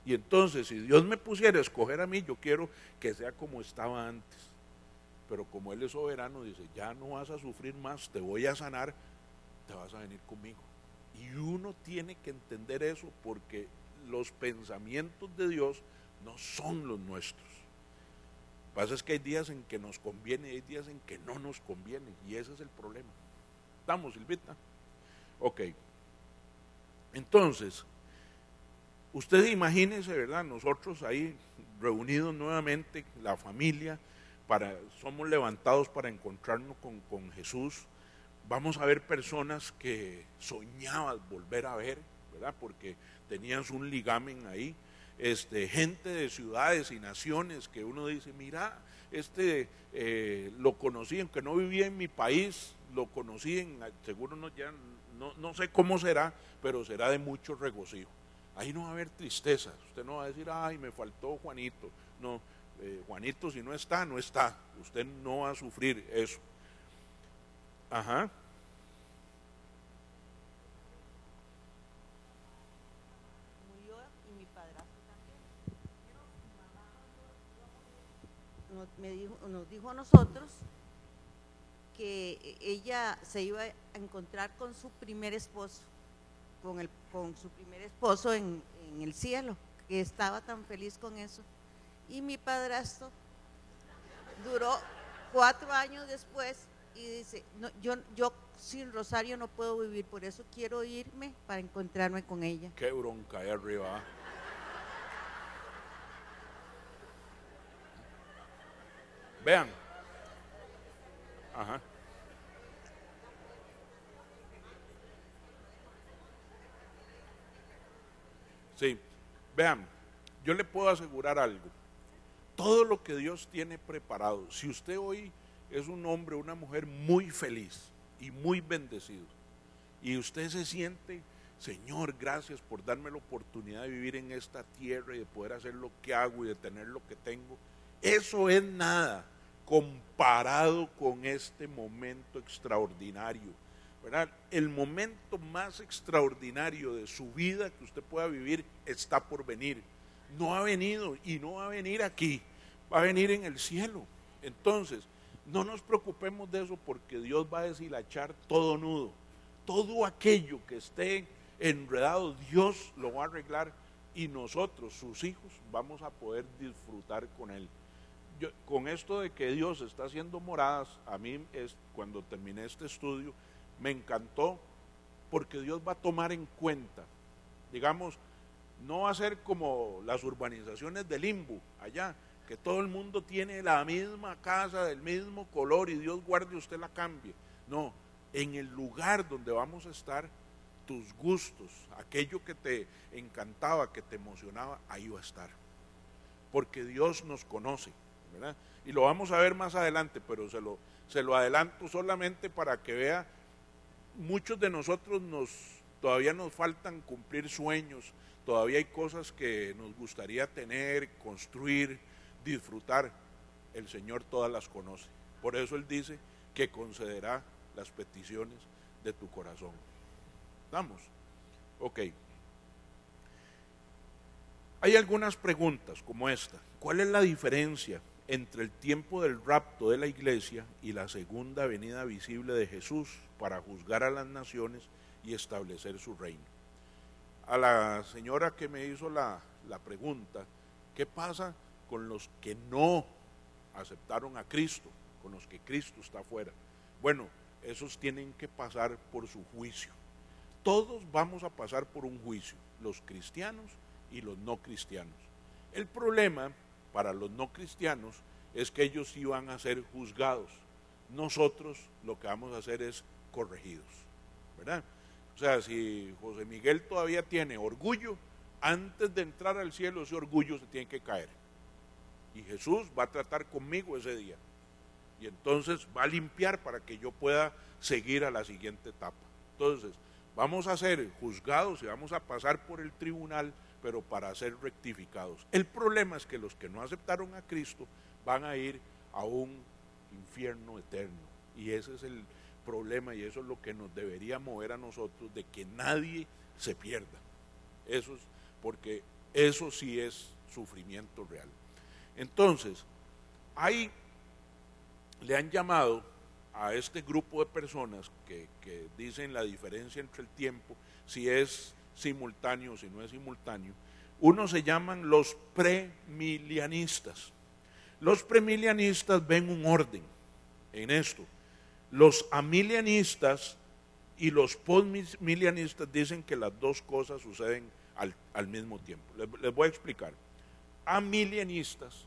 Y entonces, si Dios me pusiera a escoger a mí, yo quiero que sea como estaba antes. Pero como Él es soberano, dice, ya no vas a sufrir más, te voy a sanar, te vas a venir conmigo. Y uno tiene que entender eso, porque los pensamientos de Dios no son los nuestros. pasa es que hay días en que nos conviene y hay días en que no nos conviene, y ese es el problema. ¿Estamos, Silvita? Ok. Entonces, usted imagínese, ¿verdad? Nosotros ahí reunidos nuevamente, la familia, somos levantados para encontrarnos con Jesús. Vamos a ver personas que soñaban volver a ver, ¿verdad? Porque tenías un ligamen ahí. Gente de ciudades y naciones que uno dice, mira, lo conocí, aunque no vivía en mi país, lo conocí seguro no sé cómo será, pero será de mucho regocijo. Ahí no va a haber tristeza, usted no va a decir, ay, me faltó Juanito. No, Juanito si no está, no está, usted no va a sufrir eso. Ajá. Murió y mi padrastro también. Nos dijo a nosotros que ella se iba a encontrar con su primer esposo, con su primer esposo en el cielo, que estaba tan feliz con eso. Y mi padrastro duró 4 años después y dice, no, yo sin Rosario no puedo vivir, por eso quiero irme para encontrarme con ella. Qué bronca ahí arriba. Vean. Ajá. Sí, vean, yo le puedo asegurar algo. Todo lo que Dios tiene preparado, si usted hoy es un hombre o una mujer muy feliz y muy bendecido, y usted se siente, Señor, gracias por darme la oportunidad de vivir en esta tierra y de poder hacer lo que hago y de tener lo que tengo, eso es nada comparado con este momento extraordinario, ¿verdad? El momento más extraordinario de su vida que usted pueda vivir está por venir. No ha venido y no va a venir aquí, va a venir en el cielo. Entonces, no nos preocupemos de eso, porque Dios va a deshilachar todo nudo. Todo aquello que esté enredado, Dios lo va a arreglar, y nosotros, sus hijos, vamos a poder disfrutar con Él. Con esto de que Dios está haciendo moradas, a mí cuando terminé este estudio, me encantó, porque Dios va a tomar en cuenta, digamos, no va a ser como las urbanizaciones de Limbo, allá, que todo el mundo tiene la misma casa, del mismo color, y Dios guarde usted la cambie. No, en el lugar donde vamos a estar, tus gustos, aquello que te encantaba, que te emocionaba, ahí va a estar. Porque Dios nos conoce, ¿verdad? Y lo vamos a ver más adelante, pero se lo adelanto solamente para que vea, muchos de nosotros todavía nos faltan cumplir sueños, todavía hay cosas que nos gustaría tener, construir, disfrutar. El Señor todas las conoce. Por eso Él dice que concederá las peticiones de tu corazón. ¿Estamos? Ok. Hay algunas preguntas como esta. ¿Cuál es la diferencia entre el tiempo del rapto de la iglesia y la segunda venida visible de Jesús para juzgar a las naciones y establecer su reino? A la señora que me hizo la pregunta, ¿qué pasa con los que no aceptaron a Cristo, con los que Cristo está afuera? Bueno, esos tienen que pasar por su juicio. Todos vamos a pasar por un juicio, los cristianos y los no cristianos. El problema para los no cristianos es que ellos sí van a ser juzgados. Nosotros lo que vamos a hacer es corregidos, ¿verdad? O sea, si José Miguel todavía tiene orgullo, antes de entrar al cielo ese orgullo se tiene que caer. Y Jesús va a tratar conmigo ese día. Y entonces va a limpiar para que yo pueda seguir a la siguiente etapa. Entonces, vamos a ser juzgados y vamos a pasar por el tribunal, pero para ser rectificados. El problema es que los que no aceptaron a Cristo van a ir a un infierno eterno. Y ese es el problema, y eso es lo que nos debería mover a nosotros, de que nadie se pierda. Eso es, porque eso sí es sufrimiento real. Entonces, le han llamado a este grupo de personas que dicen la diferencia entre el tiempo, si es simultáneo o si no es simultáneo, unos se llaman los premilianistas. Los premilianistas ven un orden en esto. Los amilianistas y los postmilianistas dicen que las dos cosas suceden al mismo tiempo. Les voy a explicar. Amilianistas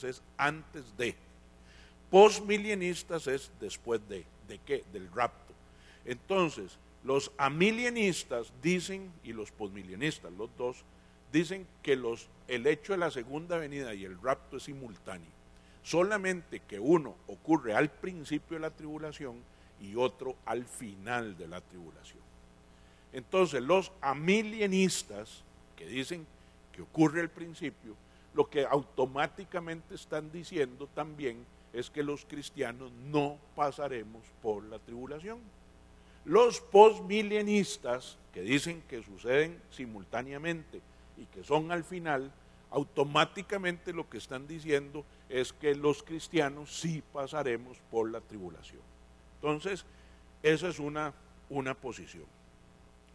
es antes de. Postmilianistas es después de. ¿De qué? Del rapto. Entonces, los amilianistas dicen, y los postmilianistas, los dos, dicen que el hecho de la segunda venida y el rapto es simultáneo. Solamente que uno ocurre al principio de la tribulación y otro al final de la tribulación. Entonces, los amilianistas, que dicen que ocurre al principio, lo que automáticamente están diciendo también es que los cristianos no pasaremos por la tribulación. Los postmilenialistas, que dicen que suceden simultáneamente y que son al final, automáticamente lo que están diciendo es que los cristianos sí pasaremos por la tribulación. Entonces, esa es una posición.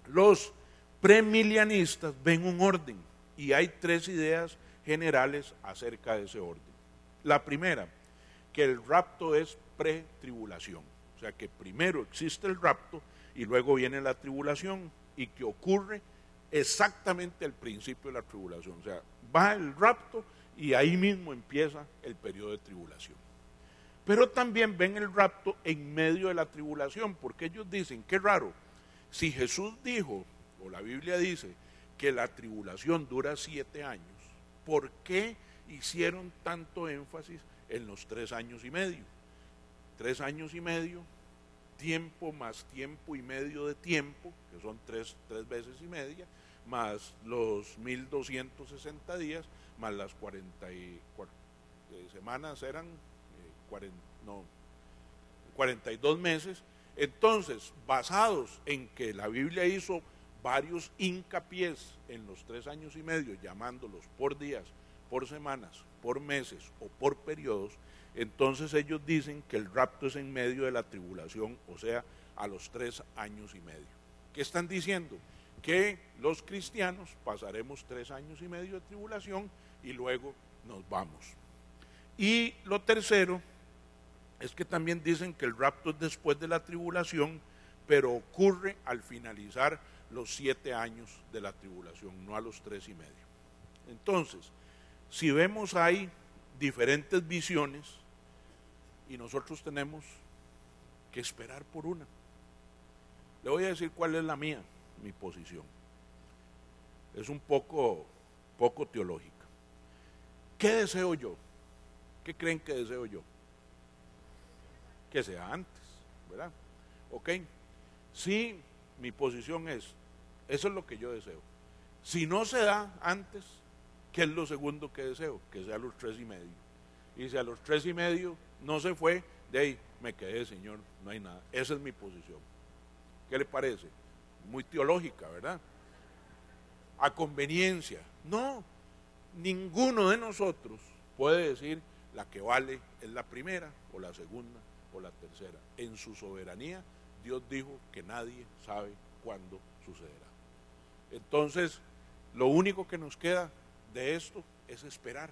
Los premilianistas ven un orden y hay tres ideas generales acerca de ese orden. La primera, que el rapto es pretribulación, o sea que primero existe el rapto y luego viene la tribulación y que ocurre exactamente al principio de la tribulación, o sea, va el rapto y ahí mismo empieza el periodo de tribulación. Pero también ven el rapto en medio de la tribulación, porque ellos dicen, qué raro, si Jesús dijo, o la Biblia dice, que la tribulación dura 7 años, ¿por qué hicieron tanto énfasis en los 3 años y medio? 3 años y medio, tiempo más tiempo y medio de tiempo, que son 3 veces y media, más los 1260 días, más las 44 semanas eran 42 meses. Entonces, basados en que la Biblia hizo varios hincapiés en los 3 años y medio, llamándolos por días, por semanas, por meses o por periodos, entonces ellos dicen que el rapto es en medio de la tribulación, o sea, a los 3 años y medio. ¿Qué están diciendo? Que los cristianos pasaremos 3 años y medio de tribulación y luego nos vamos. Y lo tercero es que también dicen que el rapto es después de la tribulación, pero ocurre al finalizar los 7 años de la tribulación, no a los 3 y medio. Entonces, si vemos hay diferentes visiones y nosotros tenemos que esperar por una. Le voy a decir cuál es la mía, mi posición. Es un poco teológica. ¿Qué deseo yo? ¿Qué creen que deseo yo? Que sea antes, ¿verdad? Ok. Sí, mi posición es, eso es lo que yo deseo. Si no se da antes, ¿qué es lo segundo que deseo? Que sea a los 3 y medio. Y si a los 3 y medio no se fue, de ahí me quedé, Señor, no hay nada. Esa es mi posición. ¿Qué le parece? Muy teológica, ¿verdad? A conveniencia. No, ninguno de nosotros puede decir la que vale es la primera o la segunda o la tercera. En su soberanía, Dios dijo que nadie sabe cuándo sucederá. Entonces, lo único que nos queda de esto es esperar,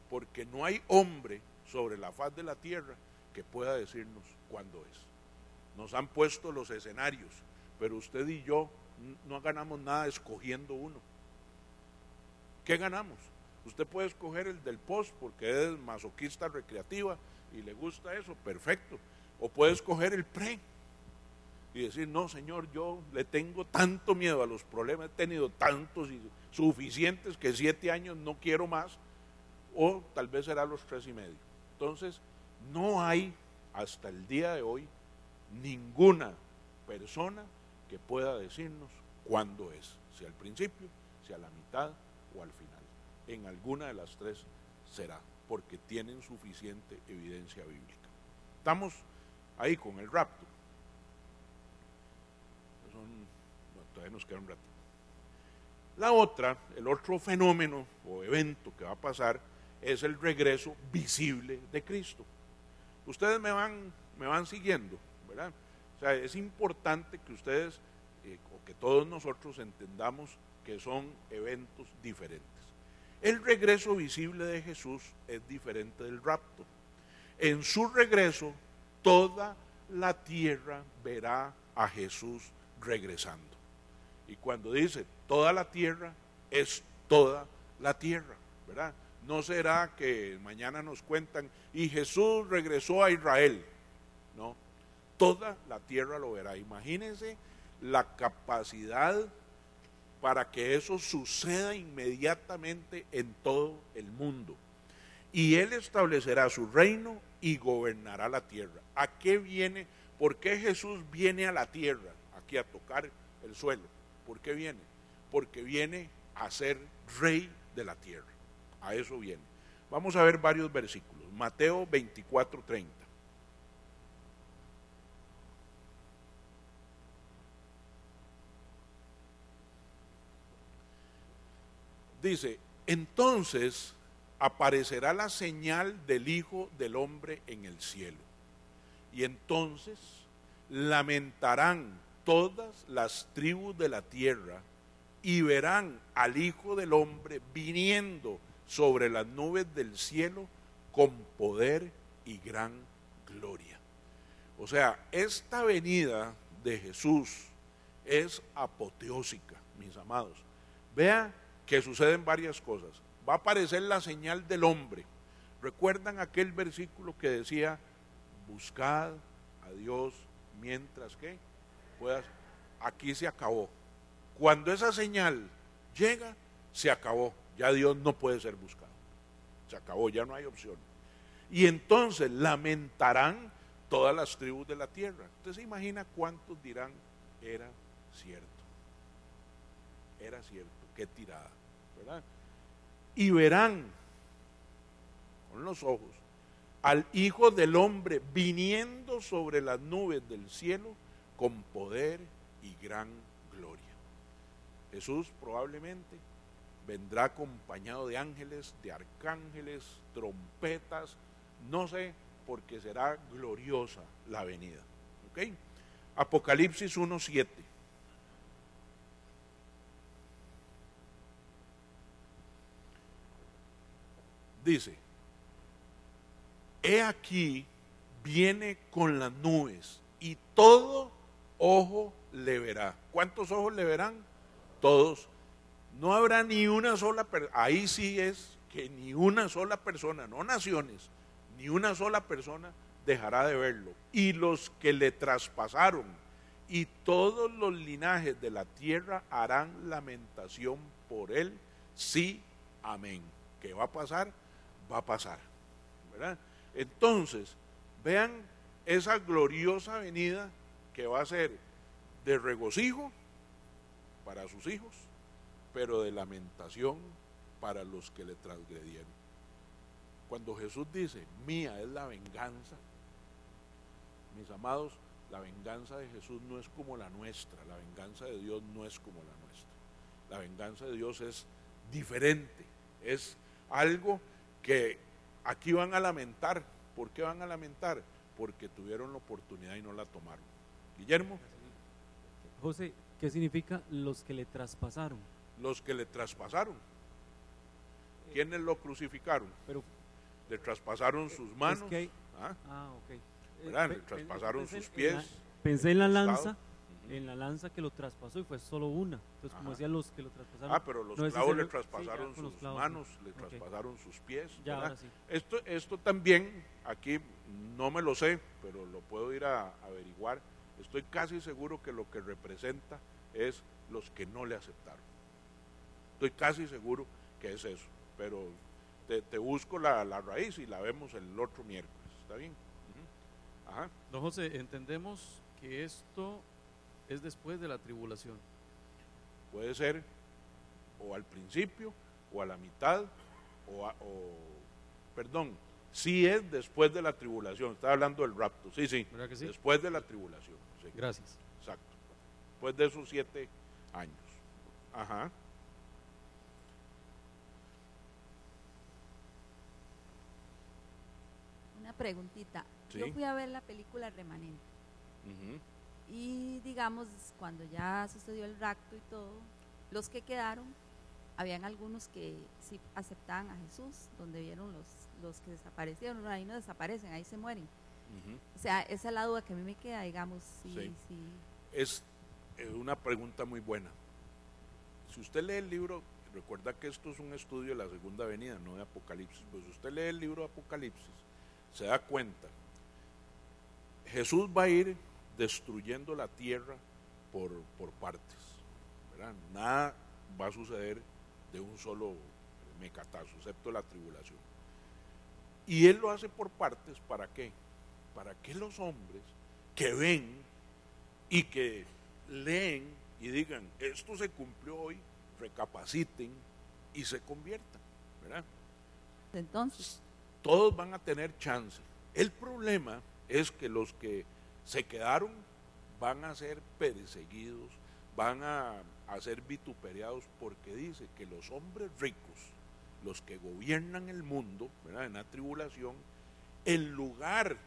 porque no hay hombre sobre la faz de la tierra que pueda decirnos cuándo es. Nos han puesto los escenarios, pero usted y yo no ganamos nada escogiendo uno. ¿Qué ganamos? Usted puede escoger el del post porque es masoquista recreativa y le gusta eso, perfecto. O puede escoger el pre y decir, no, Señor, yo le tengo tanto miedo a los problemas, he tenido tantos y suficientes que 7 años no quiero más, o tal vez será los 3 y medio. Entonces, no hay hasta el día de hoy ninguna persona que pueda decirnos cuándo es, si al principio, si a la mitad o al final. En alguna de las 3 será, porque tienen suficiente evidencia bíblica. Estamos ahí con el rapto. Todavía nos queda un ratito. La otra, el otro fenómeno o evento que va a pasar es el regreso visible de Cristo. Ustedes me van siguiendo, ¿verdad? O sea, es importante que ustedes o que todos nosotros entendamos que son eventos diferentes. El regreso visible de Jesús es diferente del rapto. En su regreso, toda la tierra verá a Jesús regresando. Y cuando dice toda la tierra, es toda la tierra, ¿verdad? No será que mañana nos cuentan, y Jesús regresó a Israel. No, toda la tierra lo verá. Imagínense la capacidad para que eso suceda inmediatamente en todo el mundo. Y Él establecerá su reino y gobernará la tierra. ¿A qué viene? ¿Por qué Jesús viene a la tierra, aquí a tocar el suelo? ¿Por qué viene? Porque viene a ser rey de la tierra. A eso viene. Vamos a ver varios versículos. Mateo 24:30. Dice, entonces aparecerá la señal del Hijo del Hombre en el cielo. Y entonces lamentarán todas las tribus de la tierra y verán al Hijo del Hombre viniendo sobre las nubes del cielo con poder y gran gloria. O sea, esta venida de Jesús es apoteósica, mis amados. Vea que suceden varias cosas. Va a aparecer la señal del hombre. ¿Recuerdan aquel versículo que decía, buscad a Dios mientras que puedas? Aquí se acabó. Cuando esa señal llega, se acabó. Ya Dios no puede ser buscado. Se acabó, ya no hay opción. Y entonces lamentarán todas las tribus de la tierra. Usted se imagina cuántos dirán, era cierto. Era cierto, qué tirada, ¿verdad? Y verán con los ojos al Hijo del Hombre viniendo sobre las nubes del cielo con poder y gran gloria. Jesús probablemente vendrá acompañado de ángeles, de arcángeles, trompetas, no sé, porque será gloriosa la venida. ¿Ok? Apocalipsis 1:7. Dice, he aquí, viene con las nubes y todo ojo le verá. ¿Cuántos ojos le verán? Todos. No habrá ni una sola persona, ahí sí es que ni una sola persona, no naciones, ni una sola persona dejará de verlo. Y los que le traspasaron y todos los linajes de la tierra harán lamentación por él, sí, amén. ¿Qué va a pasar? Va a pasar, ¿verdad? Entonces, vean esa gloriosa venida que va a ser de regocijo para sus hijos, pero de lamentación para los que le transgredieron. Cuando Jesús dice, mía es la venganza, mis amados, la venganza de Jesús no es como la nuestra, la venganza de Dios no es como la nuestra. La venganza de Dios es diferente, es algo que aquí van a lamentar. ¿Por qué van a lamentar? Porque tuvieron la oportunidad y no la tomaron. Guillermo. José, ¿qué significa los que le traspasaron? Los que le traspasaron. ¿Quiénes lo crucificaron? Pero le traspasaron sus manos. Es que hay, ok. Le traspasaron sus pies. Pensé en la lanza. En la lanza que lo traspasó y fue solo una. Entonces, como decían los que lo traspasaron. Pero los clavos le traspasaron sus manos, le traspasaron sus pies. Ya, ahora sí. Esto también, aquí no me lo sé, pero lo puedo ir a averiguar. Estoy casi seguro que lo que representa es los que no le aceptaron. Estoy casi seguro que es eso. Pero te busco la raíz y la vemos el otro miércoles. ¿Está bien? Ajá. Don José, entendemos que esto es después de la tribulación. Puede ser o al principio, o a la mitad, perdón, sí es después de la tribulación. Está hablando del rapto, sí, ¿verdad que sí? Después de la tribulación. Sí. Gracias. Exacto. Después de esos 7 años. Ajá. Una preguntita. Sí. Yo fui a ver la película Remanente. Y digamos, cuando ya sucedió el rapto y todo, los que quedaron habían algunos que sí aceptaban a Jesús, donde vieron los que desaparecieron, ahí no desaparecen, ahí se mueren. O sea, esa es la duda que a mí me queda, digamos. Sí. Es una pregunta muy buena. Si usted lee el libro, recuerda que esto es un estudio de la segunda venida, no de Apocalipsis, pues si usted lee el libro de Apocalipsis, se da cuenta, Jesús va a ir destruyendo la tierra por partes, ¿verdad? Nada va a suceder de un solo mecatazo, excepto la tribulación. Y Él lo hace por partes, ¿para qué? Para que los hombres que ven y que leen y digan, esto se cumplió hoy, recapaciten y se conviertan, ¿verdad? Entonces, todos van a tener chance. El problema es que los que se quedaron van a ser perseguidos, van a ser vituperiados, porque dice que los hombres ricos, los que gobiernan el mundo, ¿verdad?, en la tribulación, en lugar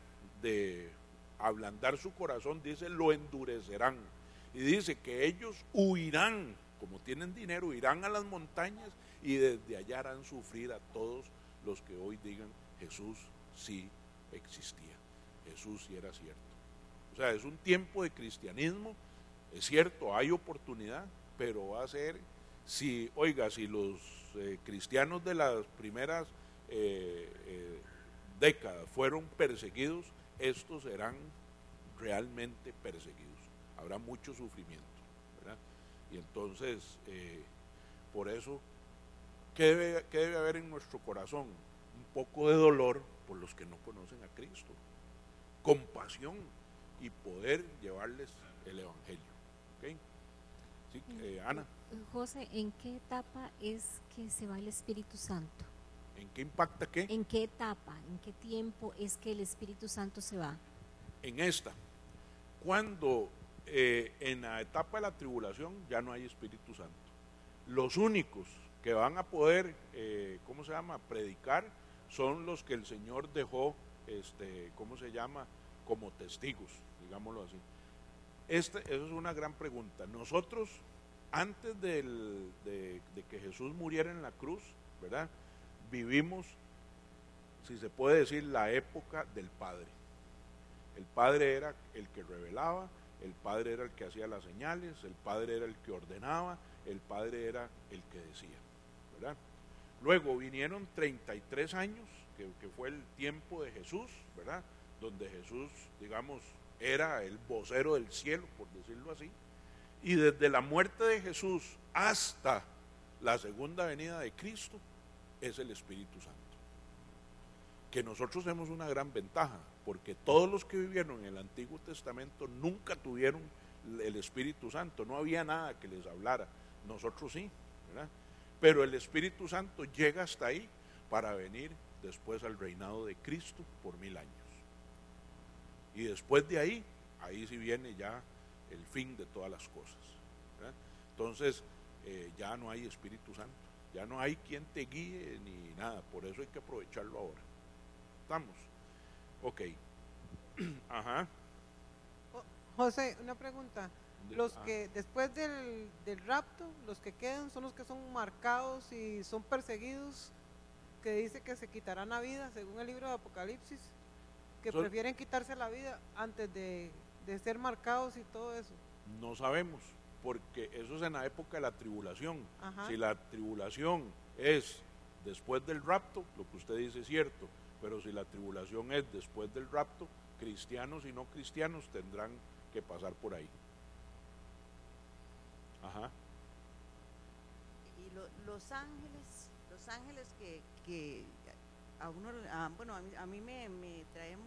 de ablandar su corazón, dice, lo endurecerán. Y dice que ellos huirán, como tienen dinero, irán a las montañas y desde allá harán sufrir a todos los que hoy digan, Jesús sí existía, Jesús sí era cierto. O sea, es un tiempo de cristianismo, es cierto, hay oportunidad, pero va a ser, si los cristianos de las primeras décadas fueron perseguidos, estos serán realmente perseguidos, habrá mucho sufrimiento, ¿verdad? Y entonces, por eso, ¿qué debe haber en nuestro corazón? Un poco de dolor por los que no conocen a Cristo, compasión y poder llevarles el Evangelio. ¿Okay? ¿Sí? Ana. José, ¿en qué etapa es que se va el Espíritu Santo? ¿En qué impacta qué? ¿En qué etapa, en qué tiempo es que el Espíritu Santo se va? En esta, cuando en la etapa de la tribulación ya no hay Espíritu Santo. Los únicos que van a poder, predicar, son los que el Señor dejó, como testigos, digámoslo así. Eso es una gran pregunta. Nosotros, antes de que Jesús muriera en la cruz, ¿verdad?, vivimos, si se puede decir, la época del Padre. El Padre era el que revelaba, el Padre era el que hacía las señales, el Padre era el que ordenaba, el Padre era el que decía, ¿verdad? Luego vinieron 33 años, que fue el tiempo de Jesús, ¿verdad?, donde Jesús, digamos, era el vocero del cielo, por decirlo así, y desde la muerte de Jesús hasta la segunda venida de Cristo es el Espíritu Santo. Que nosotros tenemos una gran ventaja, porque todos los que vivieron en el Antiguo Testamento nunca tuvieron el Espíritu Santo, no había nada que les hablara. Nosotros sí, ¿verdad? Pero el Espíritu Santo llega hasta ahí para venir después al reinado de Cristo por 1000 años. Y después de ahí sí viene ya el fin de todas las cosas, ¿verdad? Entonces, ya no hay Espíritu Santo, ya no hay quien te guíe ni nada, por eso hay que aprovecharlo ahora. ¿Estamos? Ok. Ajá. José, una pregunta. Los que después del rapto, los que quedan son los que son marcados y son perseguidos, que dice que se quitarán la vida, según el libro de Apocalipsis, que prefieren quitarse la vida antes de ser marcados y todo eso. No sabemos, porque eso es en la época de la tribulación. Ajá. Si la tribulación es después del rapto, lo que usted dice es cierto, pero si la tribulación es después del rapto, cristianos y no cristianos tendrán que pasar por ahí. Ajá. Y los ángeles que a uno, a mí me traen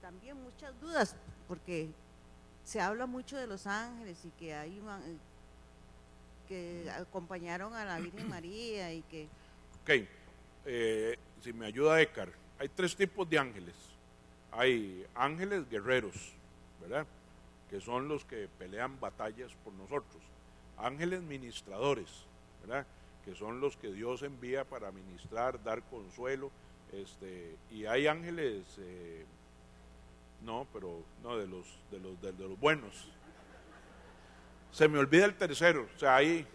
también muchas dudas, porque se habla mucho de los ángeles y que ahí que acompañaron a la Virgen María y que... Ok, si me ayuda Écar, hay 3 tipos de ángeles. Hay ángeles guerreros, ¿verdad?, que son los que pelean batallas por nosotros. Ángeles ministradores, ¿verdad?, que son los que Dios envía para ministrar, dar consuelo. Y hay ángeles, de los buenos. Se me olvida el tercero, o sea, hay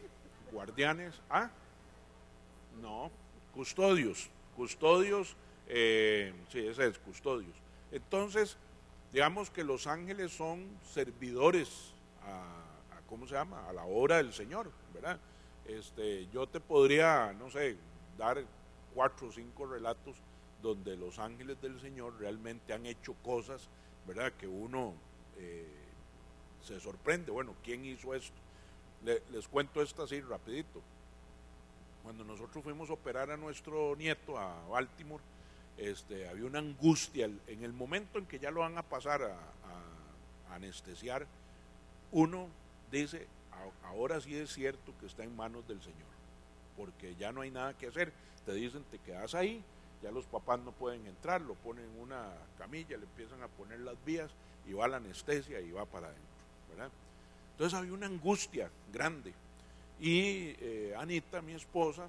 guardianes, no, custodios, sí, ese es, custodios. Entonces, digamos que los ángeles son servidores ¿cómo se llama? A la obra del Señor, ¿verdad? Yo te podría, no sé, dar 4 o 5 relatos donde los ángeles del Señor realmente han hecho cosas, ¿verdad? Que uno se sorprende, bueno, ¿quién hizo esto? Les cuento esto así rapidito. Cuando nosotros fuimos a operar a nuestro nieto a Baltimore, había una angustia en el momento en que ya lo van a pasar a anestesiar. Uno dice, ahora sí es cierto que está en manos del Señor, porque ya no hay nada que hacer. Te dicen, te quedas ahí, ya los papás no pueden entrar, lo ponen en una camilla, le empiezan a poner las vías y va la anestesia y va para adentro, ¿verdad? Entonces había una angustia grande y Anita, mi esposa,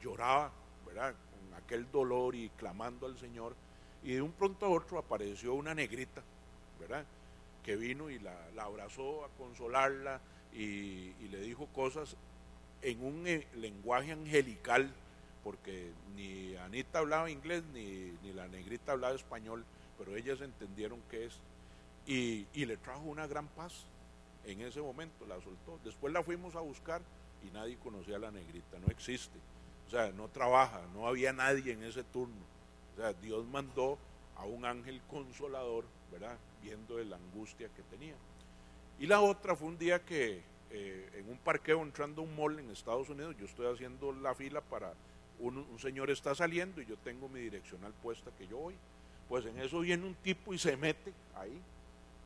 lloraba, ¿verdad? Con aquel dolor y clamando al Señor, y de un pronto a otro apareció una negrita, ¿verdad? Que vino y la abrazó a consolarla y le dijo cosas en un lenguaje angelical, porque ni Anita hablaba inglés ni la negrita hablaba español, pero ellas entendieron qué es, y le trajo una gran paz. En ese momento la soltó. Después la fuimos a buscar y nadie conocía a la negrita, no existe, o sea, no trabaja, no había nadie en ese turno. O sea, Dios mandó a un ángel consolador, ¿verdad? Viendo la angustia que tenía. Y la otra fue un día que en un parqueo entrando a un mall en Estados Unidos, yo estoy haciendo la fila para un señor está saliendo y yo tengo mi direccional puesta que yo voy. Pues en eso viene un tipo y se mete ahí,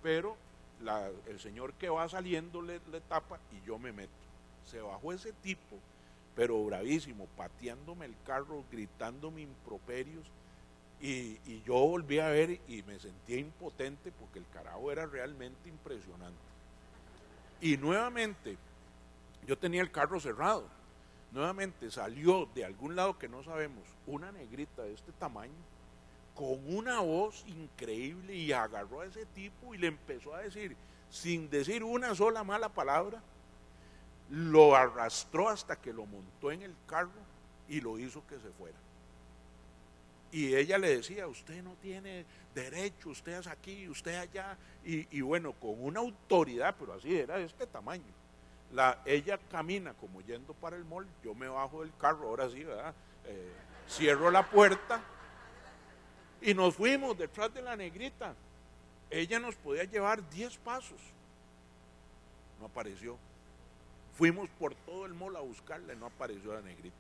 pero el señor que va saliendo le tapa y yo me meto. Se bajó ese tipo, pero bravísimo, pateándome el carro, gritándome improperios, y yo volví a ver y me sentía impotente porque el carajo era realmente impresionante. Y nuevamente, yo tenía el carro cerrado, nuevamente salió de algún lado que no sabemos, una negrita de este tamaño, con una voz increíble, y agarró a ese tipo y le empezó a decir, sin decir una sola mala palabra, lo arrastró hasta que lo montó en el carro y lo hizo que se fuera. Y ella le decía, usted no tiene derecho, usted es aquí, usted allá, y bueno, con una autoridad, pero así era de este tamaño. Ella camina como yendo para el mall, yo me bajo del carro, ahora sí, ¿verdad? Cierro la puerta y nos fuimos detrás de la negrita. Ella nos podía llevar 10 pasos, no apareció. Fuimos por todo el mall a buscarla y no apareció la negrita.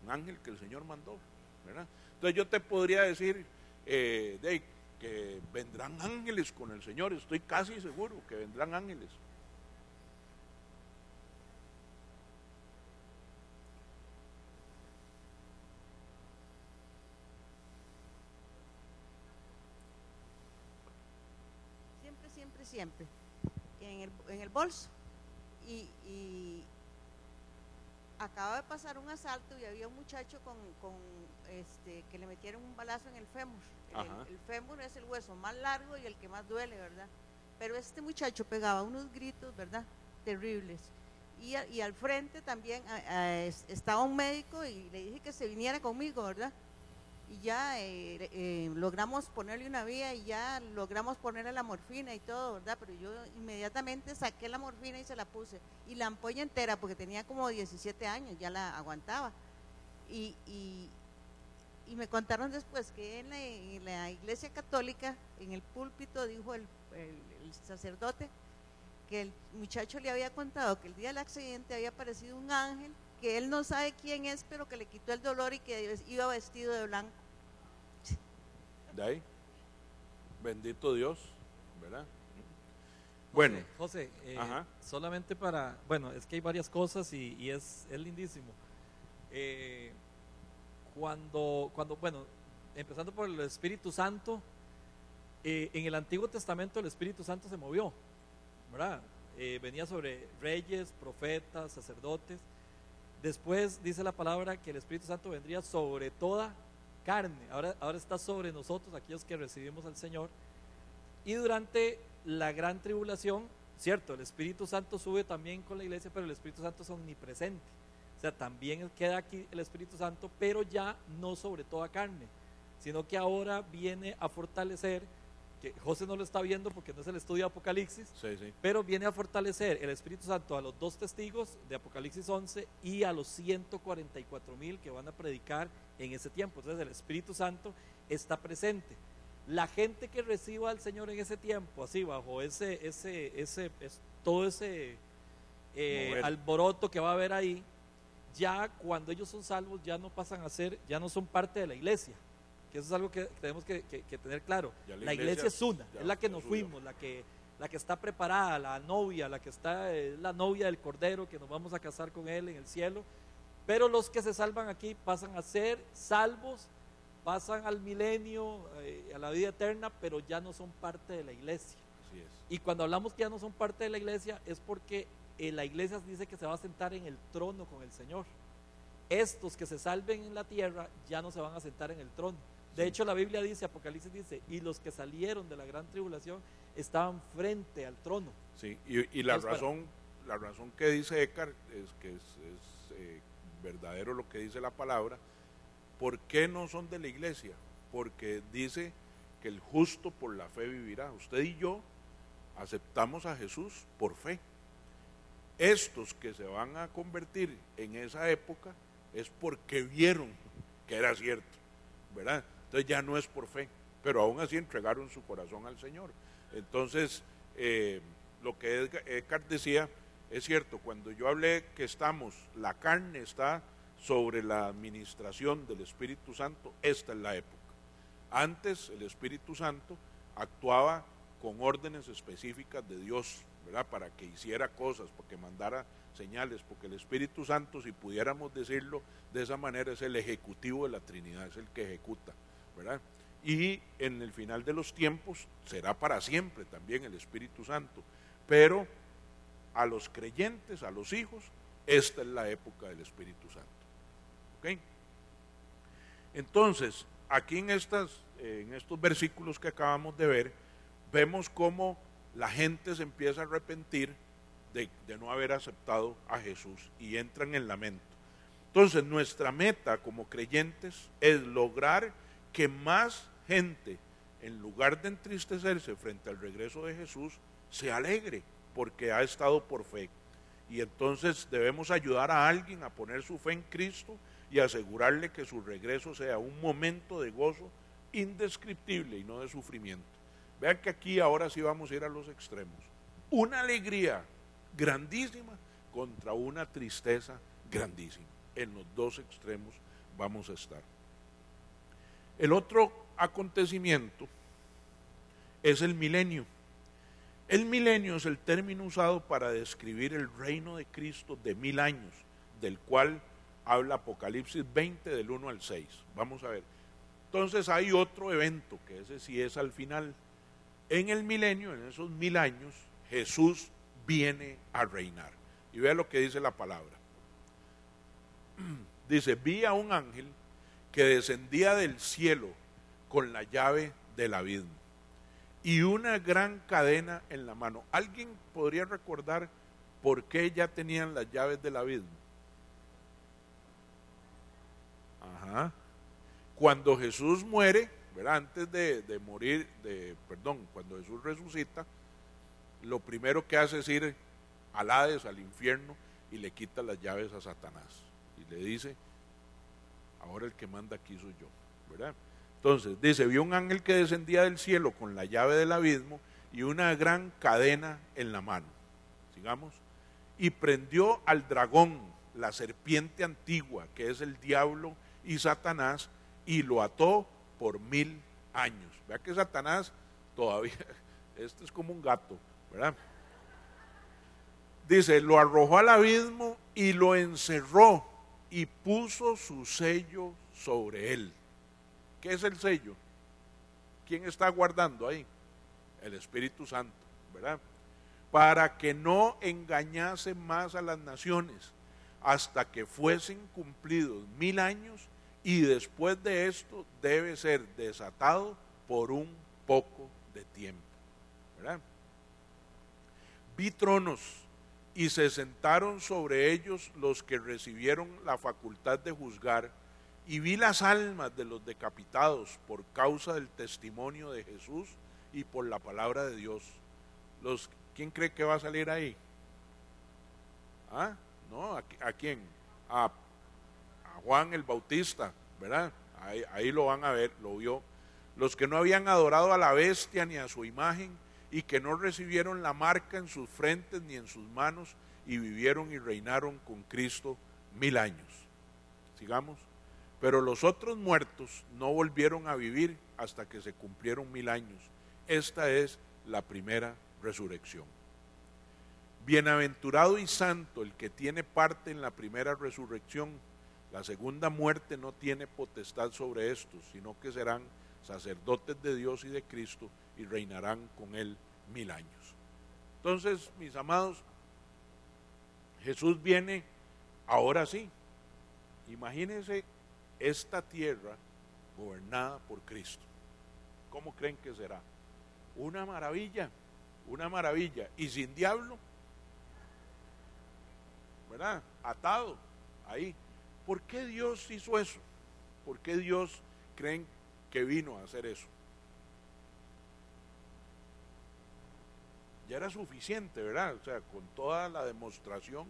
Un ángel que el Señor mandó, ¿verdad? Entonces yo te podría decir que vendrán ángeles con el Señor, estoy casi seguro que vendrán ángeles. Siempre en el bolso, y acaba de pasar un asalto y había un muchacho que le metieron un balazo en el fémur. El fémur es el hueso más largo y el que más duele, ¿verdad? Pero este muchacho pegaba unos gritos, ¿verdad? Terribles. Y al frente también estaba un médico y le dije que se viniera conmigo, ¿verdad? Y ya logramos ponerle una vía y ya logramos ponerle la morfina y todo, ¿verdad? Pero yo inmediatamente saqué la morfina y se la puse, y la ampolla entera, porque tenía como 17 años, ya la aguantaba. Y me contaron después que en la iglesia católica, en el púlpito, dijo el sacerdote que el muchacho le había contado que el día del accidente había aparecido un ángel, que él no sabe quién es, pero que le quitó el dolor y que iba vestido de blanco. De ahí, bendito Dios, ¿verdad? Bueno, José, solamente para, bueno, es que hay varias cosas y es lindísimo. Cuando, bueno, empezando por el Espíritu Santo, en el Antiguo Testamento el Espíritu Santo se movió, ¿verdad? Venía sobre reyes, profetas, sacerdotes. Después dice la palabra que el Espíritu Santo vendría sobre toda carne. Ahora está sobre nosotros, aquellos que recibimos al Señor. Y durante la gran tribulación cierto, el Espíritu Santo sube también con la iglesia, pero el Espíritu Santo es omnipresente. O sea, también queda aquí el Espíritu Santo, pero ya no sobre toda carne, sino que ahora viene a fortalecer, que José no lo está viendo porque no es el estudio de Apocalipsis, pero viene a fortalecer el Espíritu Santo a los 2 testigos de Apocalipsis 11 y a los 144,000 que van a predicar en ese tiempo. Entonces el Espíritu Santo está presente. La gente que reciba al Señor en ese tiempo, así bajo todo ese alboroto que va a haber ahí, ya cuando ellos son salvos ya no pasan a ser, ya no son parte de la iglesia, que eso es algo que tenemos que tener claro. La iglesia es una, es la que nos fuimos, la que está preparada, la novia, la novia del Cordero, que nos vamos a casar con él en el cielo. Pero los que se salvan aquí pasan a ser salvos, pasan al milenio, a la vida eterna, pero ya no son parte de la iglesia. Así es. Y cuando hablamos que ya no son parte de la iglesia es porque la iglesia dice que se va a sentar en el trono con el Señor. Estos que se salven en la tierra ya no se van a sentar en el trono. De hecho, la Biblia dice, Apocalipsis dice, y los que salieron de la gran tribulación estaban frente al trono. Sí, y la razón que dice Eckhart es que es verdadero lo que dice la palabra. ¿Por qué no son de la iglesia? Porque dice que el justo por la fe vivirá. Usted y yo aceptamos a Jesús por fe. Estos que se van a convertir en esa época es porque vieron que era cierto, ¿verdad? Entonces ya no es por fe, pero aún así entregaron su corazón al Señor. Entonces, lo que Eckhart decía es cierto. Cuando yo hablé que la carne está sobre la administración del Espíritu Santo, esta es la época. Antes el Espíritu Santo actuaba con órdenes específicas de Dios, ¿verdad? Para que hiciera cosas, porque mandara señales, porque el Espíritu Santo, si pudiéramos decirlo de esa manera, es el ejecutivo de la Trinidad, es el que ejecuta, ¿verdad? Y en el final de los tiempos será para siempre también el Espíritu Santo, pero a los creyentes, a los hijos, esta es la época del Espíritu Santo. ¿Ok? Entonces, aquí en estos versículos que acabamos de ver, vemos cómo la gente se empieza a arrepentir de no haber aceptado a Jesús y entran en lamento. Entonces, nuestra meta como creyentes es lograr que más gente, en lugar de entristecerse frente al regreso de Jesús, se alegre porque ha estado por fe. Y entonces debemos ayudar a alguien a poner su fe en Cristo y asegurarle que su regreso sea un momento de gozo indescriptible y no de sufrimiento. Vean que aquí ahora sí vamos a ir a los extremos. Una alegría grandísima contra una tristeza grandísima. En los dos extremos vamos a estar. El otro acontecimiento es el milenio. El milenio es el término usado para describir el reino de Cristo de 1000 años, del cual habla Apocalipsis 20 del 1 al 6. Vamos a ver. Entonces hay otro evento, que ese sí es al final. En el milenio, en esos 1000 años, Jesús viene a reinar. Y vea lo que dice la palabra. Dice, vi a un ángel que descendía del cielo con la llave del abismo y una gran cadena en la mano. ¿Alguien podría recordar por qué ya tenían las llaves del abismo? Ajá. Cuando Jesús muere, ¿verdad? Antes de morir, cuando Jesús resucita, lo primero que hace es ir al Hades, al infierno, y le quita las llaves a Satanás. Y le dice, ahora el que manda aquí soy yo, ¿verdad? Entonces, dice, vio un ángel que descendía del cielo con la llave del abismo y una gran cadena en la mano. Sigamos. Y prendió al dragón, la serpiente antigua, que es el diablo y Satanás, y lo ató por 1000 años. Vea que Satanás todavía, este es como un gato, ¿verdad? Dice, lo arrojó al abismo y lo encerró y puso su sello sobre él. ¿Qué es el sello? ¿Quién está guardando ahí? El Espíritu Santo, ¿verdad? Para que no engañase más a las naciones hasta que fuesen cumplidos 1000 años, y después de esto debe ser desatado por un poco de tiempo, ¿verdad? vi tronos y se sentaron sobre ellos los que recibieron la facultad de juzgar, y vi las almas de los decapitados por causa del testimonio de Jesús y por la palabra de Dios. ¿Quién cree que va a salir ahí? ¿Ah? ¿No? ¿A quién? A Juan el Bautista, ¿verdad? Ahí lo van a ver, lo vio. Los que no habían adorado a la bestia ni a su imagen, y que no recibieron la marca en sus frentes ni en sus manos, y vivieron y reinaron con Cristo 1000 años. Sigamos. Pero los otros muertos no volvieron a vivir hasta que se cumplieron 1000 años. Esta es la primera resurrección. Bienaventurado y santo el que tiene parte en la primera resurrección. La segunda muerte no tiene potestad sobre estos, sino que serán sacerdotes de Dios y de Cristo, y reinarán con él 1000 años. Entonces, mis amados, Jesús viene ahora sí. Imagínense esta tierra gobernada por Cristo. ¿Cómo creen que será? Una maravilla, y sin diablo, ¿verdad? Atado ahí. ¿Por qué Dios hizo eso? ¿Por qué Dios creen que vino a hacer eso? Ya era suficiente, ¿verdad? O sea, con toda la demostración,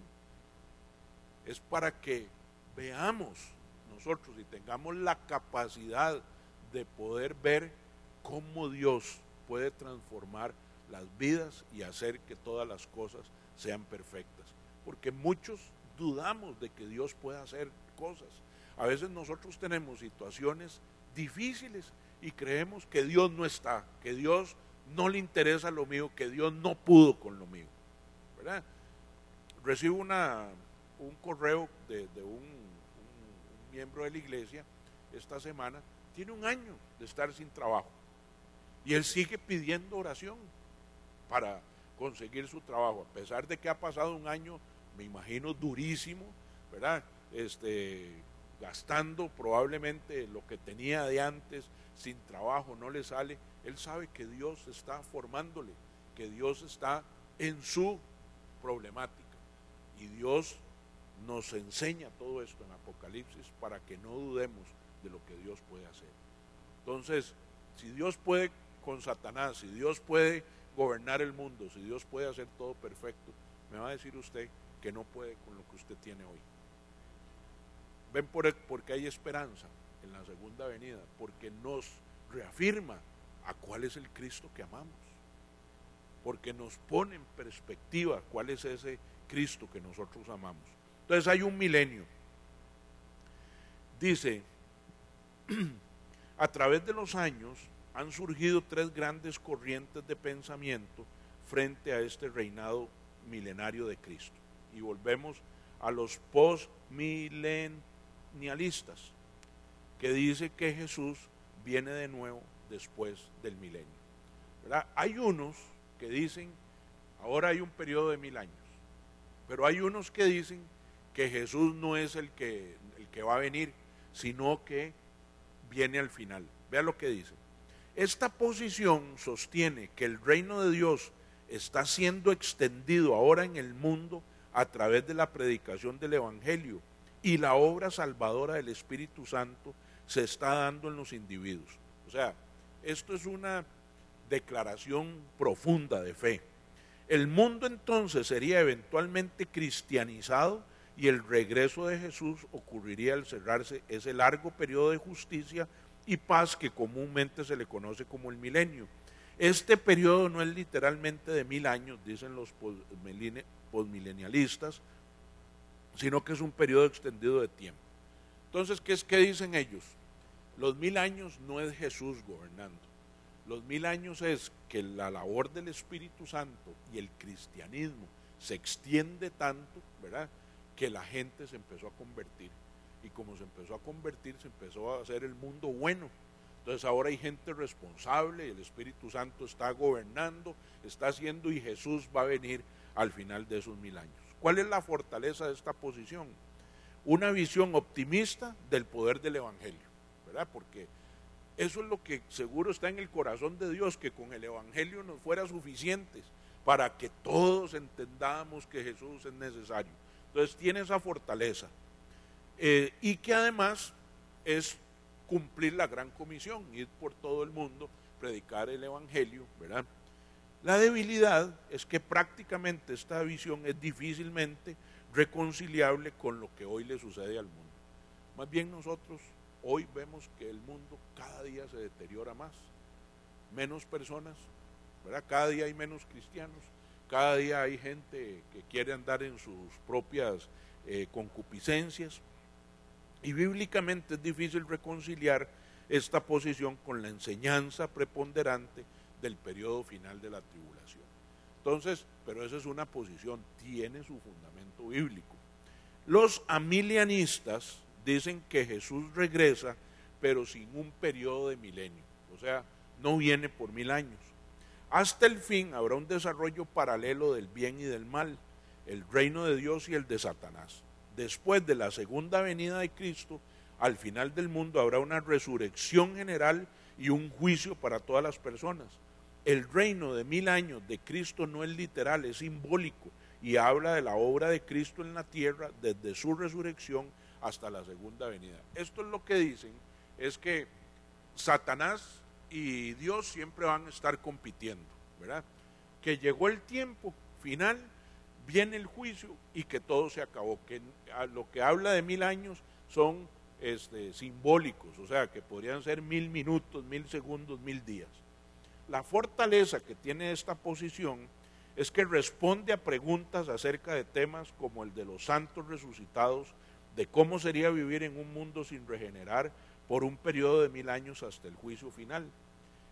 es para que veamos nosotros y tengamos la capacidad de poder ver cómo Dios puede transformar las vidas y hacer que todas las cosas sean perfectas. Porque muchos dudamos de que Dios pueda hacer cosas. A veces nosotros tenemos situaciones difíciles y creemos que Dios no está, que Dios no le interesa lo mío, que Dios no pudo con lo mío, ¿verdad? Recibo un correo de un miembro de la iglesia esta semana. Tiene 1 año de estar sin trabajo y él sigue pidiendo oración para conseguir su trabajo, a pesar de que ha pasado 1 año, me imagino, durísimo, ¿verdad? Gastando probablemente lo que tenía de antes, sin trabajo, no le sale. Él sabe que Dios está formándole, que Dios está en su problemática, y Dios nos enseña todo esto en Apocalipsis para que no dudemos de lo que Dios puede hacer. Entonces, si Dios puede con Satanás, si Dios puede gobernar el mundo, si Dios puede hacer todo perfecto, me va a decir usted que no puede con lo que usted tiene hoy. Ven porque hay esperanza en la segunda venida, porque nos reafirma a cuál es el Cristo que amamos, porque nos pone en perspectiva cuál es ese Cristo que nosotros amamos. Entonces hay un milenio. Dice, a través de los años han surgido 3 grandes corrientes de pensamiento frente a este reinado milenario de Cristo. Y volvemos a los postmilenialistas, que dice que Jesús viene de nuevo después del milenio, ¿verdad? Hay unos que dicen, ahora hay un periodo de 1000 años, pero hay unos que dicen que Jesús no es el que va a venir, sino que viene al final. Vea lo que dice. Esta posición sostiene que el reino de Dios está siendo extendido ahora en el mundo a través de la predicación del Evangelio, y la obra salvadora del Espíritu Santo se está dando en los individuos. O sea, esto es una declaración profunda de fe. El mundo entonces sería eventualmente cristianizado, y el regreso de Jesús ocurriría al cerrarse ese largo periodo de justicia y paz que comúnmente se le conoce como el milenio. Este periodo no es literalmente de 1000 años, dicen los postmilenialistas, sino que es un periodo extendido de tiempo. Entonces, ¿qué dicen ellos? Los 1000 años no es Jesús gobernando. Los 1000 años es que la labor del Espíritu Santo y el cristianismo se extiende tanto, ¿verdad?, que la gente se empezó a convertir. Y como se empezó a convertir, se empezó a hacer el mundo bueno. Entonces ahora hay gente responsable, el Espíritu Santo está gobernando, está haciendo, y Jesús va a venir al final de esos 1000 años. ¿Cuál es la fortaleza de esta posición? Una visión optimista del poder del Evangelio, ¿verdad? Porque eso es lo que seguro está en el corazón de Dios, que con el Evangelio nos fuera suficientes para que todos entendamos que Jesús es necesario. Entonces tiene esa fortaleza, y que además es cumplir la gran comisión, ir por todo el mundo, predicar el evangelio, ¿verdad? La debilidad es que prácticamente esta visión es difícilmente reconciliable con lo que hoy le sucede al mundo. Más bien nosotros hoy vemos que el mundo cada día se deteriora más, menos personas, ¿verdad? Cada día hay menos cristianos, cada día hay gente que quiere andar en sus propias concupiscencias, y bíblicamente es difícil reconciliar esta posición con la enseñanza preponderante del periodo final de la tribulación. Entonces, pero esa es una posición, tiene su fundamento bíblico. Los amilianistas dicen que Jesús regresa, pero sin un periodo de milenio, o sea, no viene por 1000 años. Hasta el fin habrá un desarrollo paralelo del bien y del mal, el reino de Dios y el de Satanás. Después de la segunda venida de Cristo, al final del mundo habrá una resurrección general y un juicio para todas las personas. El reino de 1000 años de Cristo no es literal, es simbólico, y habla de la obra de Cristo en la tierra desde su resurrección hasta la segunda venida. Esto es lo que dicen, es que Satanás y Dios siempre van a estar compitiendo, ¿verdad? Que llegó el tiempo final, viene el juicio y que todo se acabó, que a lo que habla de 1000 años son simbólicos, o sea, que podrían ser 1000 minutos, 1000 segundos, 1000 días. La fortaleza que tiene esta posición es que responde a preguntas acerca de temas como el de los santos resucitados, de cómo sería vivir en un mundo sin regenerar por un periodo de 1000 años hasta el juicio final.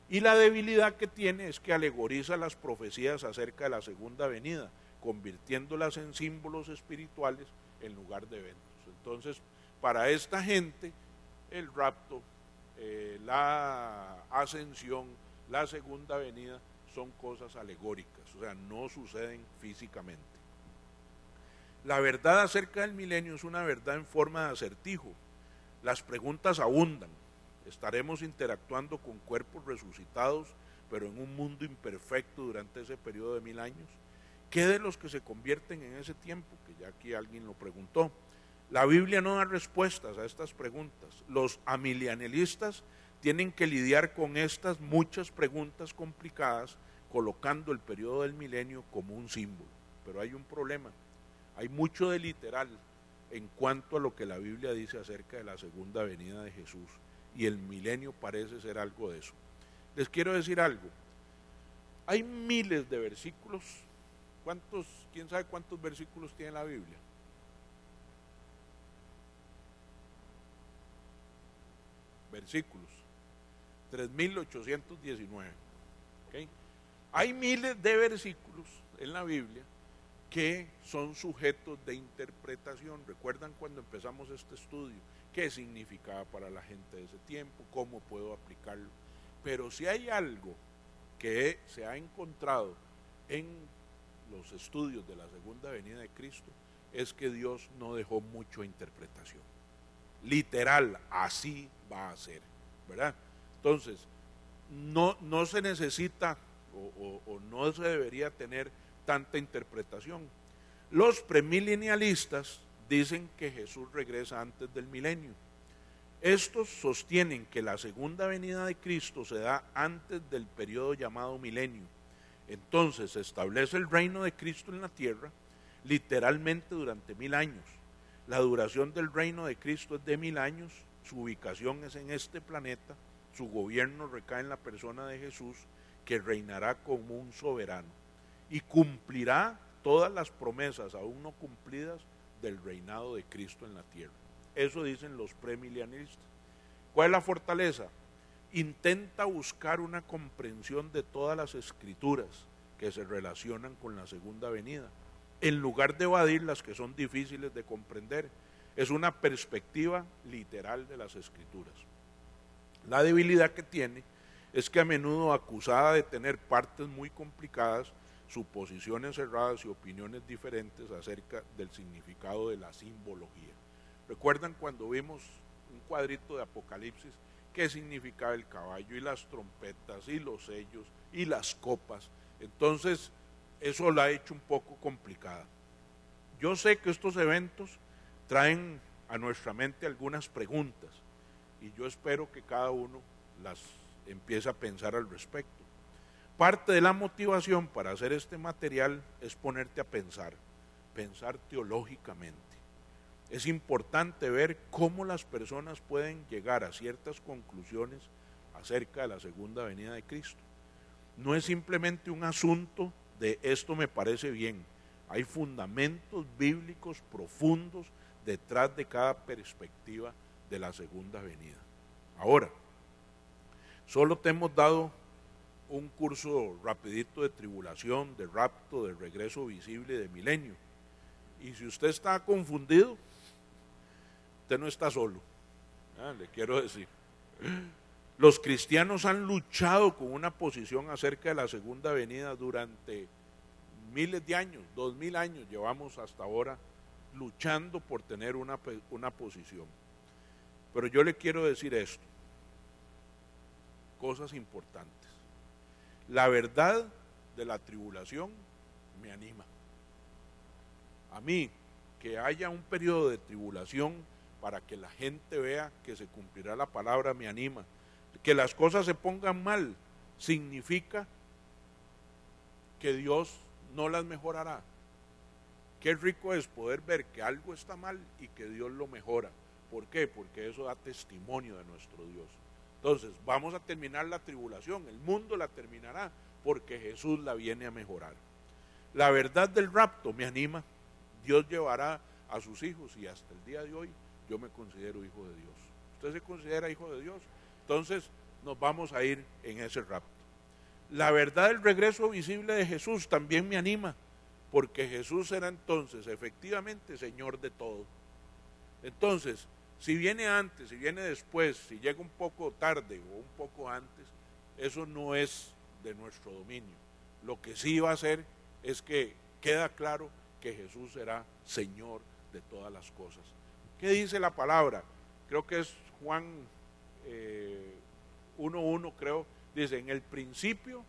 Y la debilidad que tiene es que alegoriza las profecías acerca de la segunda venida, convirtiéndolas en símbolos espirituales en lugar de eventos. Entonces, para esta gente, el rapto, la ascensión, la segunda venida son cosas alegóricas, o sea, no suceden físicamente. La verdad acerca del milenio es una verdad en forma de acertijo. Las preguntas abundan. Estaremos interactuando con cuerpos resucitados, pero en un mundo imperfecto durante ese periodo de 1000 años. ¿Qué de los que se convierten en ese tiempo? Que ya aquí alguien lo preguntó. La Biblia no da respuestas a estas preguntas. Los amilianelistas tienen que lidiar con estas muchas preguntas complicadas, colocando el periodo del milenio como un símbolo. Pero hay un problema, hay mucho de literal en cuanto a lo que la Biblia dice acerca de la segunda venida de Jesús, y el milenio parece ser algo de eso. Les quiero decir algo, hay miles de versículos. ¿Quién sabe cuántos versículos tiene la Biblia? Versículos, 3819. ¿Okay? Hay miles de versículos en la Biblia que son sujetos de interpretación. ¿Recuerdan cuando empezamos este estudio? ¿Qué significaba para la gente de ese tiempo? ¿Cómo puedo aplicarlo? Pero si hay algo que se ha encontrado en los estudios de la segunda venida de Cristo, es que Dios no dejó mucho a interpretación. Literal, así va a ser, ¿verdad? Entonces, no se necesita o no se debería tener tanta interpretación. Los premilenialistas dicen que Jesús regresa antes del milenio. Estos sostienen que la segunda venida de Cristo se da antes del periodo llamado milenio. Entonces se establece el reino de Cristo en la tierra literalmente durante 1000 años. La duración del reino de Cristo es de 1000 años, su ubicación es en este planeta, su gobierno recae en la persona de Jesús, que reinará como un soberano y cumplirá todas las promesas aún no cumplidas del reinado de Cristo en la tierra. Eso dicen los premilenialistas. ¿Cuál es la fortaleza? Intenta buscar una comprensión de todas las escrituras que se relacionan con la segunda venida, en lugar de evadir las que son difíciles de comprender. Es una perspectiva literal de las escrituras. La debilidad que tiene es que a menudo, acusada de tener partes muy complicadas, suposiciones erradas y opiniones diferentes acerca del significado de la simbología. ¿Recuerdan cuando vimos un cuadrito de Apocalipsis? ¿Qué significaba el caballo y las trompetas y los sellos y las copas? Entonces, eso la ha hecho un poco complicada. Yo sé que estos eventos traen a nuestra mente algunas preguntas y yo espero que cada uno las empiece a pensar al respecto. Parte de la motivación para hacer este material es ponerte a pensar teológicamente. Es importante ver cómo las personas pueden llegar a ciertas conclusiones acerca de la segunda venida de Cristo. No es simplemente un asunto de esto me parece bien. Hay fundamentos bíblicos profundos detrás de cada perspectiva de la segunda venida. Ahora, solo te hemos dado un curso rapidito de tribulación, de rapto, de regreso visible, de milenio. Y si usted está confundido, usted no está solo. Le quiero decir. Los cristianos han luchado con una posición acerca de la segunda venida durante miles de años, 2000 años llevamos hasta ahora luchando por tener una posición. Pero yo le quiero decir esto, cosas importantes. La verdad de la tribulación me anima. A mí, que haya un periodo de tribulación para que la gente vea que se cumplirá la palabra, me anima. Que las cosas se pongan mal significa que Dios no las mejorará. Qué rico es poder ver que algo está mal y que Dios lo mejora. ¿Por qué? Porque eso da testimonio de nuestro Dios. Entonces, vamos a terminar la tribulación, el mundo la terminará porque Jesús la viene a mejorar. La verdad del rapto me anima. Dios llevará a sus hijos y hasta el día de hoy yo me considero hijo de Dios. ¿Usted se considera hijo de Dios? Entonces nos vamos a ir en ese rapto. La verdad del regreso visible de Jesús también me anima, porque Jesús será entonces efectivamente Señor de todo. Entonces, si viene antes, si viene después, si llega un poco tarde o un poco antes, eso no es de nuestro dominio. Lo que sí va a hacer es que queda claro que Jesús será Señor de todas las cosas. ¿Qué dice la palabra? Creo que es Juan 1:1, creo, dice, en el principio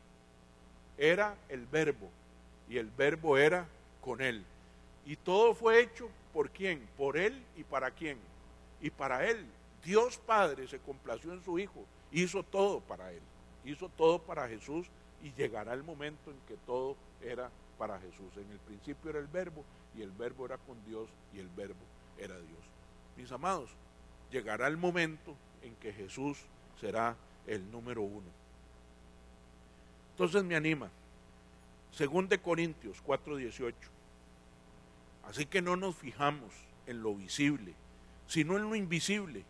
era el verbo, y el verbo era con él. Y todo fue hecho, ¿por quién? Por él y para quién. Y para él, Dios Padre se complació en su Hijo, hizo todo para él, hizo todo para Jesús, y llegará el momento en que todo era para Jesús. En el principio era el verbo, y el verbo era con Dios, y el verbo era Dios. Mis amados, llegará el momento en que Jesús será el número 1. Entonces me anima. 2 de Corintios 4:18. Así que no nos fijamos en lo visible, sino en lo invisible,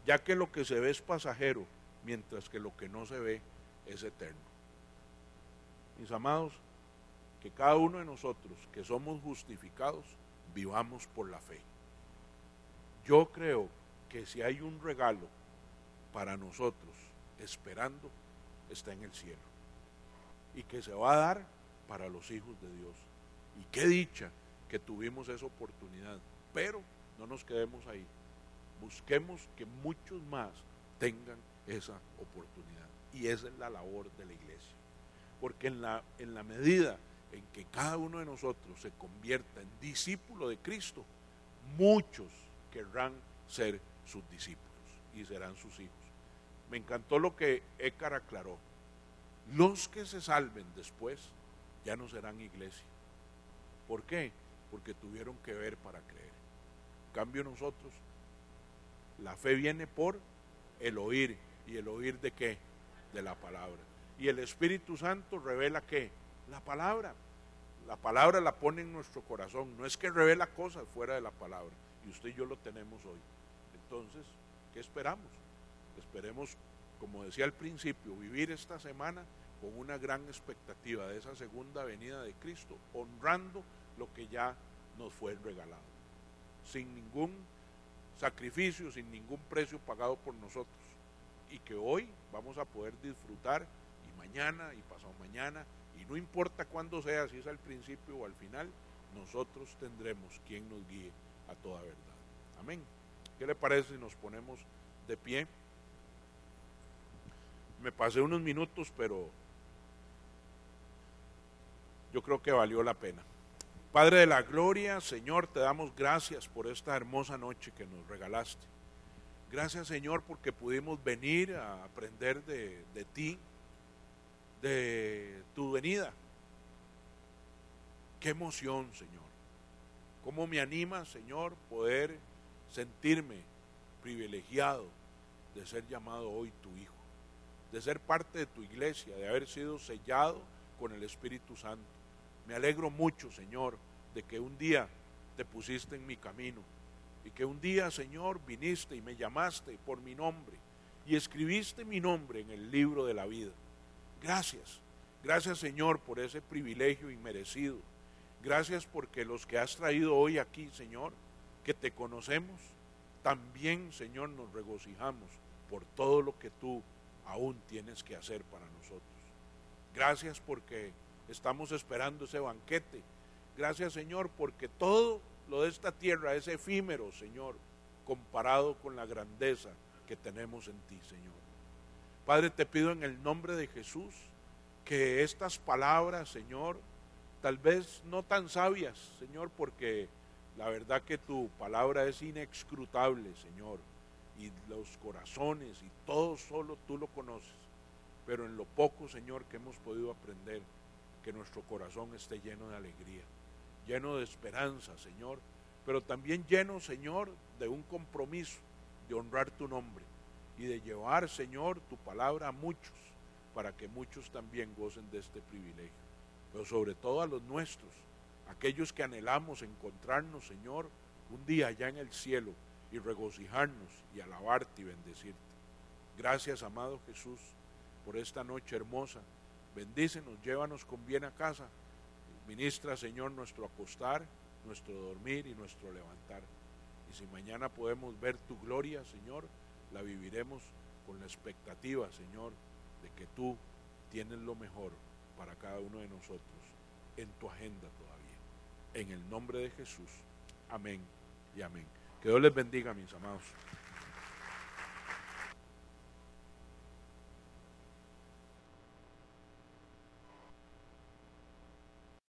ya que lo que se ve es pasajero, mientras que lo que no se ve es eterno. Mis amados, que cada uno de nosotros que somos justificados, vivamos por la fe. Yo creo que si hay un regalo para nosotros esperando, está en el cielo, y que se va a dar para los hijos de Dios. Y qué dicha que tuvimos esa oportunidad, pero no nos quedemos ahí, busquemos que muchos más tengan esa oportunidad, y esa es la labor de la iglesia, porque en la medida en que cada uno de nosotros se convierta en discípulo de Cristo, muchos querrán ser sus discípulos y serán sus hijos. Me encantó lo que Écar aclaró. Los que se salven después ya no serán iglesia. ¿Por qué? Porque tuvieron que ver para creer. En cambio nosotros, la fe viene por el oír. ¿Y el oír de qué? De la palabra. Y el Espíritu Santo revela ¿qué? La palabra. La palabra la pone en nuestro corazón. No es que revela cosas fuera de la palabra. Y usted y yo lo tenemos hoy. Entonces, ¿qué esperamos? Esperemos, como decía al principio, vivir esta semana con una gran expectativa de esa segunda venida de Cristo, honrando lo que ya nos fue regalado, sin ningún sacrificio, sin ningún precio pagado por nosotros, y que hoy vamos a poder disfrutar, y mañana y pasado mañana, y no importa cuándo sea, si es al principio o al final, nosotros tendremos quien nos guíe a toda verdad. Amén. ¿Qué le parece si nos ponemos de pie? Me pasé unos minutos, pero yo creo que valió la pena. Padre de la gloria, Señor, te damos gracias por esta hermosa noche que nos regalaste. Gracias, Señor, porque pudimos venir a aprender de ti, de tu venida. Qué emoción, Señor. Cómo me anima, Señor, poder sentirme privilegiado de ser llamado hoy tu hijo, de ser parte de tu iglesia, de haber sido sellado con el Espíritu Santo. Me alegro mucho, Señor, de que un día te pusiste en mi camino y que un día, Señor, viniste y me llamaste por mi nombre y escribiste mi nombre en el libro de la vida. Gracias, gracias, Señor, por ese privilegio inmerecido. Gracias porque los que has traído hoy aquí, Señor, que te conocemos, también, Señor, nos regocijamos por todo lo que tú aún tienes que hacer para nosotros. Gracias porque estamos esperando ese banquete. Gracias, Señor, porque todo lo de esta tierra es efímero, Señor, comparado con la grandeza que tenemos en ti, Señor. Padre, te pido en el nombre de Jesús que estas palabras, Señor, tal vez no tan sabias, Señor, porque la verdad que tu palabra es inescrutable, Señor, y los corazones y todo solo tú lo conoces, pero en lo poco, Señor, que hemos podido aprender, que nuestro corazón esté lleno de alegría, lleno de esperanza, Señor, pero también lleno, Señor, de un compromiso de honrar tu nombre y de llevar, Señor, tu palabra a muchos, para que muchos también gocen de este privilegio, pero sobre todo a los nuestros, aquellos que anhelamos encontrarnos, Señor, un día allá en el cielo y regocijarnos y alabarte y bendecirte. Gracias, amado Jesús, por esta noche hermosa. Bendícenos, llévanos con bien a casa. Ministra, Señor, nuestro acostar, nuestro dormir y nuestro levantar. Y si mañana podemos ver tu gloria, Señor, la viviremos con la expectativa, Señor, de que tú tienes lo mejor para cada uno de nosotros en tu agenda todavía. En el nombre de Jesús. Amén y amén. Que Dios les bendiga, mis amados.